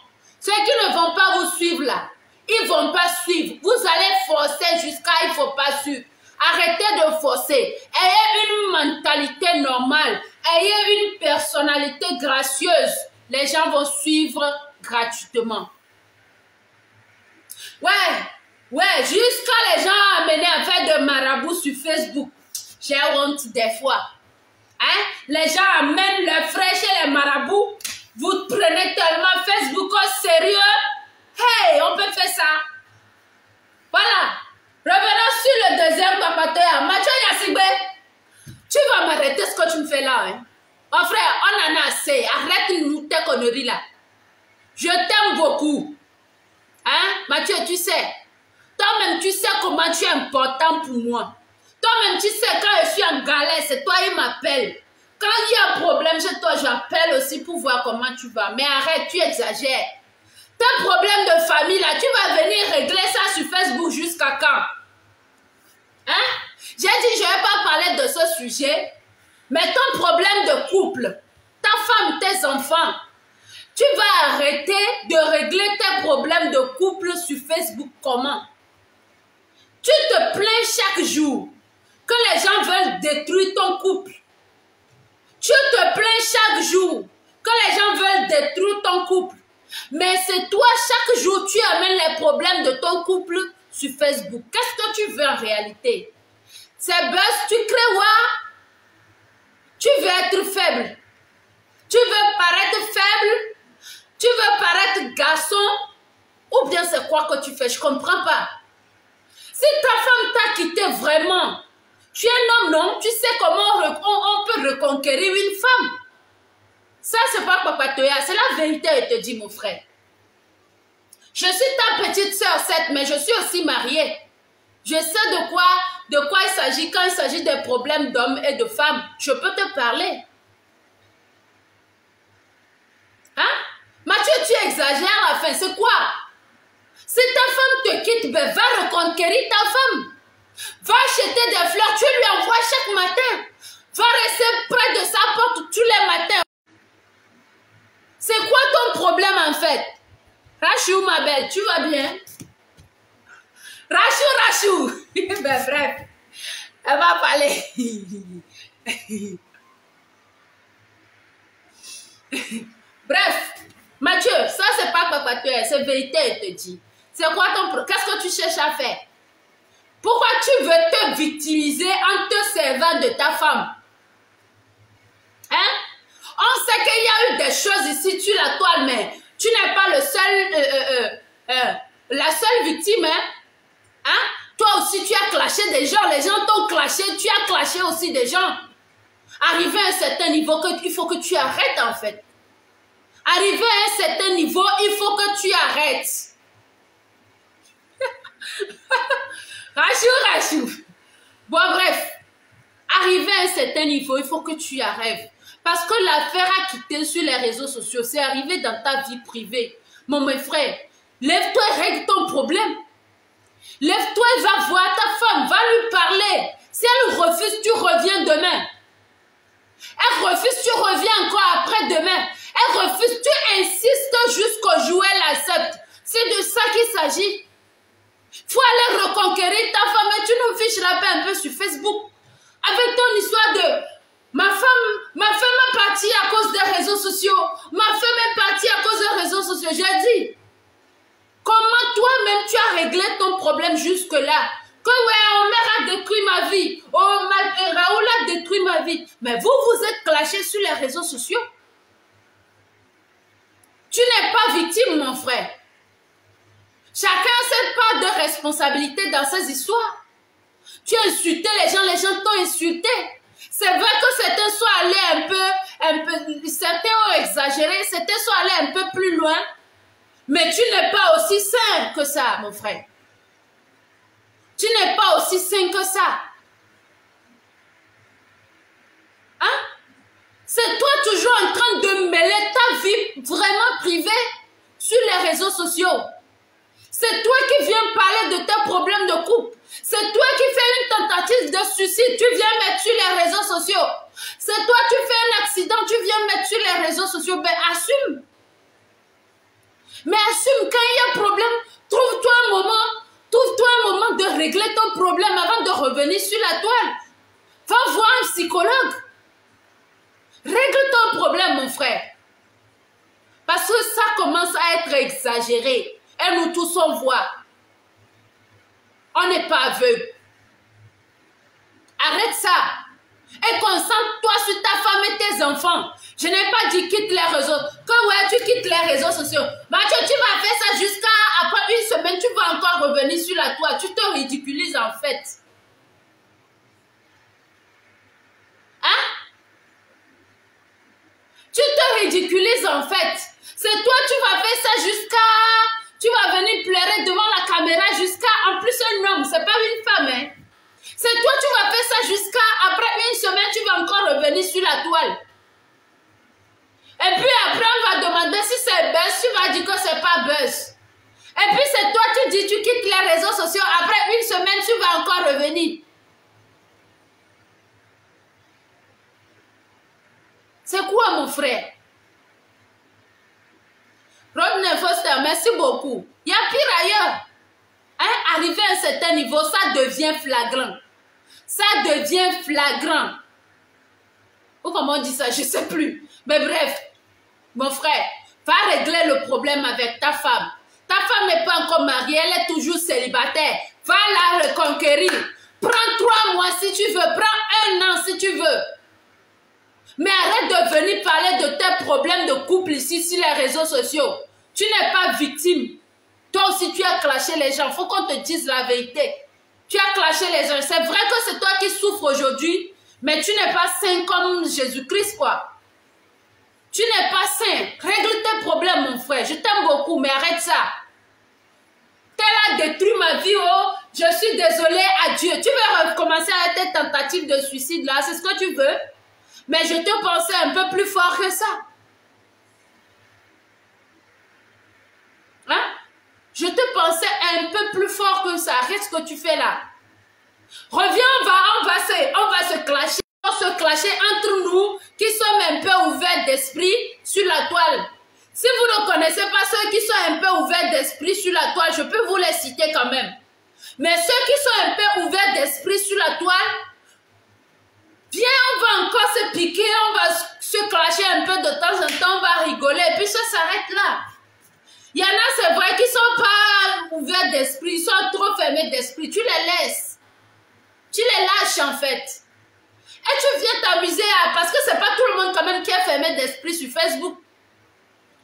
Ceux qui ne vont pas vous suivre là, ils ne vont pas suivre. Vous allez forcer jusqu'à il ne faut pas suivre. Arrêtez de forcer. Ayez une mentalité normale. Ayez une personnalité gracieuse. Les gens vont suivre gratuitement. Ouais, jusqu'à les gens amenés à faire de marabout sur Facebook. J'ai honte des fois. Hein? Les gens amènent leurs frères chez les marabouts. Vous prenez tellement Facebook au sérieux. Hey, on peut faire ça. Voilà. Revenons sur le deuxième papatoya. Mathieu Yasigbe, tu vas m'arrêter ce que tu me fais là. Hein? Mon frère, on en a assez. Arrête-nous tes conneries là. Je t'aime beaucoup. Hein? Mathieu, tu sais. Toi-même, tu sais comment tu es important pour moi. Toi-même, tu sais, quand je suis en galère, c'est toi qui m'appelles. Quand il y a un problème chez toi, j'appelle aussi pour voir comment tu vas. Mais arrête, tu exagères. Tes problèmes de famille, là, tu vas venir régler ça sur Facebook jusqu'à quand? Hein? J'ai dit, je ne vais pas parler de ce sujet. Mais ton problème de couple, ta femme, tes enfants, tu vas arrêter de régler tes problèmes de couple sur Facebook comment? Tu te plains chaque jour que les gens veulent détruire ton couple. Tu te plains chaque jour que les gens veulent détruire ton couple. Mais c'est toi, chaque jour, tu amènes les problèmes de ton couple sur Facebook. Qu'est-ce que tu veux en réalité? C'est buzz, tu crées quoi? Tu veux être faible. Tu veux paraître faible. Tu veux paraître garçon. Ou bien c'est quoi que tu fais? Je ne comprends pas. Si ta femme t'a quitté vraiment, tu es un homme, non? Tu sais comment on peut reconquérir une femme. Ça, c'est pas papatoya, c'est la vérité, je te dis, mon frère. Je suis ta petite soeur, certes, mais je suis aussi mariée. Je sais de quoi il s'agit quand il s'agit des problèmes d'hommes et de femmes. Je peux te parler. Hein? Mathieu, tu exagères à la fin, c'est quoi? Si ta femme te quitte, ben va reconquérir ta femme. Va acheter des fleurs, tu lui envoies chaque matin. Va rester près de sa porte tous les matins. C'est quoi ton problème en fait? Rachou, ma belle, tu vas bien? Rachou. Ben bref, elle va parler. Bref, Mathieu, ça c'est pas papatoya, c'est vérité, elle te dit. C'est quoi ton problème? Qu'est-ce que tu cherches à faire? Pourquoi tu veux te victimiser en te servant de ta femme? Hein? On sait qu'il y a eu des choses ici sur la toile, mais tu n'es pas le seul, la seule victime. Hein? Toi aussi, tu as clashé des gens. Les gens t'ont clashé. Tu as clashé aussi des gens. Arrivé à un certain niveau, il faut que tu arrêtes en fait. Arrivé à un certain niveau, il faut que tu arrêtes. Rachou. Bon, bref. Arrivé à un certain niveau, il faut que tu arrêtes. Parce que l'affaire a quitté sur les réseaux sociaux. C'est arrivé dans ta vie privée. Mon frère, lève-toi et règle ton problème. Lève-toi et va voir ta femme. Va lui parler. Si elle refuse, tu reviens demain. Elle refuse, tu reviens encore après-demain. Elle refuse, tu insistes jusqu'au jour où elle accepte. C'est de ça qu'il s'agit. Il faut aller reconquérir ta femme et tu nous fiches la paix un peu sur Facebook. Avec ton histoire de ma femme est partie à cause des réseaux sociaux. Ma femme est partie à cause des réseaux sociaux. J'ai dit, comment toi-même tu as réglé ton problème jusque-là? Que ouais, Omer a détruit ma vie. Oh, Raoul a détruit ma vie. Mais vous, vous êtes clashés sur les réseaux sociaux. Tu n'es pas victime, mon frère. Chacun a cette part de responsabilité dans ces histoires. Tu as insulté les gens t'ont insulté. C'est vrai que certains sont allés un peu, certains ont exagéré, certains sont allés un peu plus loin. Mais tu n'es pas aussi sain que ça, mon frère. Tu n'es pas aussi sain que ça. Hein? C'est toi toujours en train de mêler ta vie vraiment privée sur les réseaux sociaux. C'est toi qui viens parler de tes problèmes de couple. C'est toi qui fais une tentative de suicide. Tu viens mettre sur les réseaux sociaux. C'est toi qui fais un accident. Tu viens mettre sur les réseaux sociaux. Ben assume. Mais assume quand il y a problème. Trouve-toi un moment de régler ton problème avant de revenir sur la toile. Va voir un psychologue. Règle ton problème, mon frère. Parce que ça commence à être exagéré. Et nous tous on voit. On n'est pas aveugle. Arrête ça. Et concentre-toi sur ta femme et tes enfants. Je n'ai pas dit quitte les réseaux. Quand ouais, tu quittes les réseaux sociaux. Mathieu, tu vas faire ça jusqu'à après une semaine. Tu vas encore revenir sur la toile. Tu te ridiculises en fait. Hein? Tu te ridiculises en fait. C'est toi, tu vas faire ça jusqu'à... Tu vas venir pleurer devant la caméra jusqu'à... En plus, un homme, c'est pas une femme. Hein? C'est toi, tu vas faire ça jusqu'à... Après une semaine, tu vas encore revenir sur la toile. Et puis après, on va demander si c'est buzz. Tu vas dire que c'est pas buzz. Et puis c'est toi, tu dis, tu quittes les réseaux sociaux. Après une semaine, tu vas encore revenir. C'est quoi, mon frère? Rodney Foster, merci beaucoup. Il y a pire ailleurs. Hein? Arrivé à un certain niveau, ça devient flagrant. Ça devient flagrant. Ou comment on dit ça? Je ne sais plus. Mais bref, mon frère, va régler le problème avec ta femme. Ta femme n'est pas encore mariée, elle est toujours célibataire. Va la reconquérir. Prends 3 mois si tu veux. Prends 1 an si tu veux. Mais arrête de venir parler de tes problèmes de couple ici sur les réseaux sociaux. Tu n'es pas victime. Toi aussi, tu as clashé les gens. Il faut qu'on te dise la vérité. Tu as clashé les gens. C'est vrai que c'est toi qui souffres aujourd'hui, mais tu n'es pas saint comme Jésus-Christ, quoi. Tu n'es pas saint. Règle tes problèmes, mon frère. Je t'aime beaucoup, mais arrête ça. Elle a détruit ma vie, oh. Je suis désolée, adieu. Tu veux recommencer avec tes tentatives de suicide, là. C'est ce que tu veux? Mais je te pensais un peu plus fort que ça. Hein? Je te pensais un peu plus fort que ça. Qu'est-ce que tu fais là? Reviens, on va se clasher. On va se clasher entre nous qui sommes un peu ouverts d'esprit sur la toile. Si vous ne connaissez pas ceux qui sont un peu ouverts d'esprit sur la toile, je peux vous les citer quand même. Mais ceux qui sont un peu ouverts d'esprit sur la toile, viens, on va encore se piquer, on va se clasher un peu de temps en temps, on va rigoler, et puis ça s'arrête là. Il y en a, c'est vrai, qui ne sont pas ouverts d'esprit, ils sont trop fermés d'esprit, tu les laisses. Tu les lâches en fait. Et tu viens t'amuser parce que c'est pas tout le monde quand même qui est fermé d'esprit sur Facebook.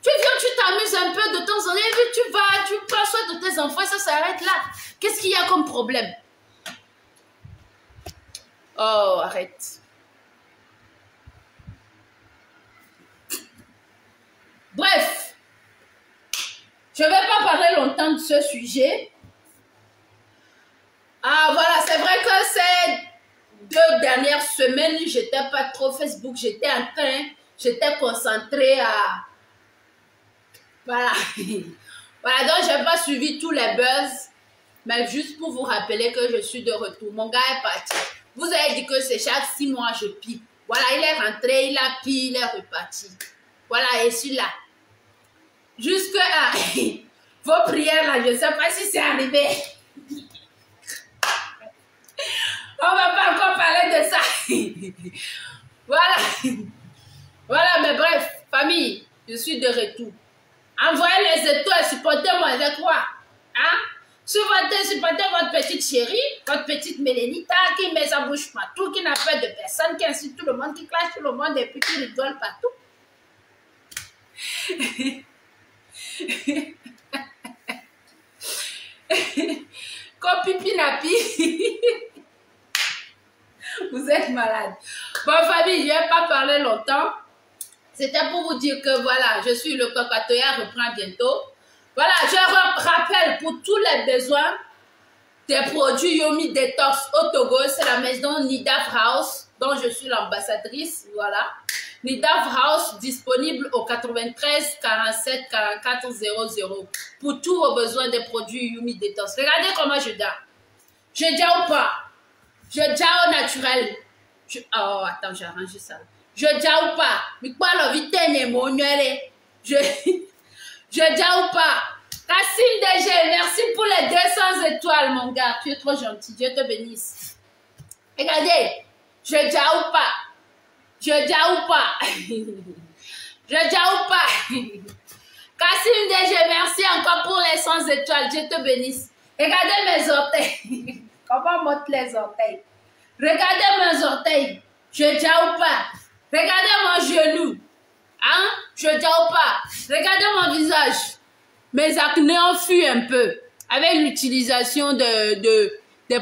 Tu viens, tu t'amuses un peu de temps en temps, et puis tu vas, tu prends soin de tes enfants, ça s'arrête là. Qu'est-ce qu'il y a comme problème? Oh, arrête. Bref, je ne vais pas parler longtemps de ce sujet. Ah, voilà, c'est vrai que ces 2 dernières semaines, j'étais pas trop Facebook, j'étais concentrée à... Voilà. Voilà, donc je n'ai pas suivi tous les buzz, mais juste pour vous rappeler que je suis de retour. Mon gars est parti. Vous avez dit que c'est chaque 6 mois je pille. Voilà, il est rentré, il a pillé, il est reparti. Voilà, et celui-là. Jusque à vos prières là, je ne sais pas si c'est arrivé. On ne va pas encore parler de ça. Voilà. Voilà, mais bref, famille, je suis de retour. Envoyez les étoiles, supportez-moi avec quoi? Hein? Supportez votre petite chérie, votre petite Mélénita qui met sa bouche partout, qui n'a peur de personne, qui insulte tout le monde, qui clash tout le monde et puis qui rigole partout. Copipi napi. Vous êtes malade. Bon, famille, je ne vais pas parler longtemps. C'était pour vous dire que voilà, je suis le Cocatoya, reprend bientôt. Voilà, je rappelle pour tous les besoins des produits Yomi Detox au Togo, c'est la maison Nidaf House dont je suis l'ambassadrice. Voilà. Nidaf House disponible au 93 47 44 00 pour tous vos besoins des produits Yomi Detox. Regardez comment je dors. Je dors ou pas? Je dors au naturel. Oh, attends, j'arrange ça. Je dors ou pas? Mais quoi la vitesse mon Je dors ou pas? Kassim DG, merci pour les 200 étoiles, mon gars. Tu es trop gentil. Dieu te bénisse. Regardez, je dors ou pas? Je dors ou pas? Je dors ou pas? Kassim DG, merci encore pour les 100 étoiles. Dieu te bénisse. Regardez mes orteils. Comment monte les orteils? Regardez mes orteils. Je dors ou pas? Regardez mon genou. Hein? Je dors ou pas? Regardez mon visage. Mes acnés ont fui un peu avec l'utilisation des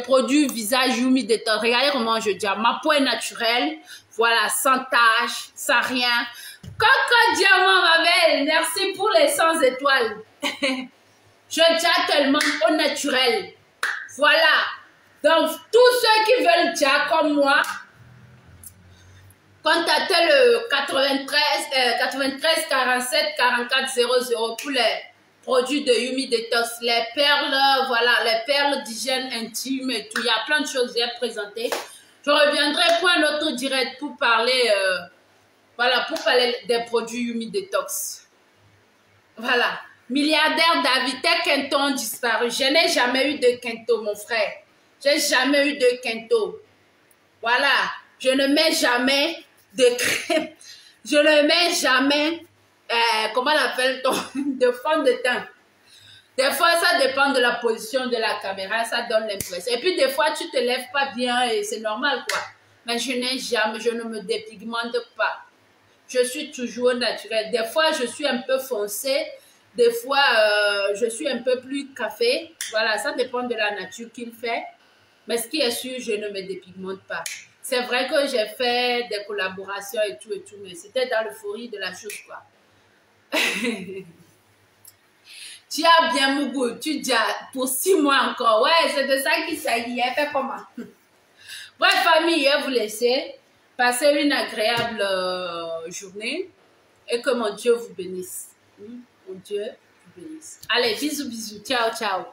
produits visage Yomi Detox. Regardez comment je dis. Ma peau est naturelle. Voilà, sans tache, sans rien. Coco Diamant, ma belle. Merci pour les 100 étoiles. Je dis tellement au naturel. Voilà. Donc, tous ceux qui veulent dire comme moi, contactez le 93 47 44 00 pour les produits de Yomi Detox, les perles, voilà, les perles d'hygiène intime et tout. Il y a plein de choses à présenter. Je reviendrai pour un autre direct pour parler, voilà, pour parler des produits Yomi Detox. Voilà. Milliardaire David, tes quintaux ont disparu. Je n'ai jamais eu de quinto, mon frère. J'ai jamais eu de quinto. Voilà. Je ne mets jamais de crème. Je ne mets jamais, comment on appelle-t-on, de fond de teint. Des fois, ça dépend de la position de la caméra, ça donne l'impression. Et puis, des fois, tu te lèves pas bien et c'est normal, quoi. Mais je n'ai jamais, je ne me dépigmente pas. Je suis toujours naturelle. Des fois, je suis un peu foncée. Des fois, je suis un peu plus café. Voilà, ça dépend de la nature qu'il fait. Mais ce qui est sûr, je ne me dépigmente pas. C'est vrai que j'ai fait des collaborations et tout, mais c'était dans l'euphorie de la chose, quoi. Tu as bien Mougou, tu dis pour 6 mois encore. Ouais, c'est de ça qu'il s'agit. Fait comment? Bref, famille, je vais vous laisser. Passez une agréable journée et que mon Dieu vous bénisse. Mon Dieu vous bénisse. Allez, bisous, bisous. Ciao, ciao.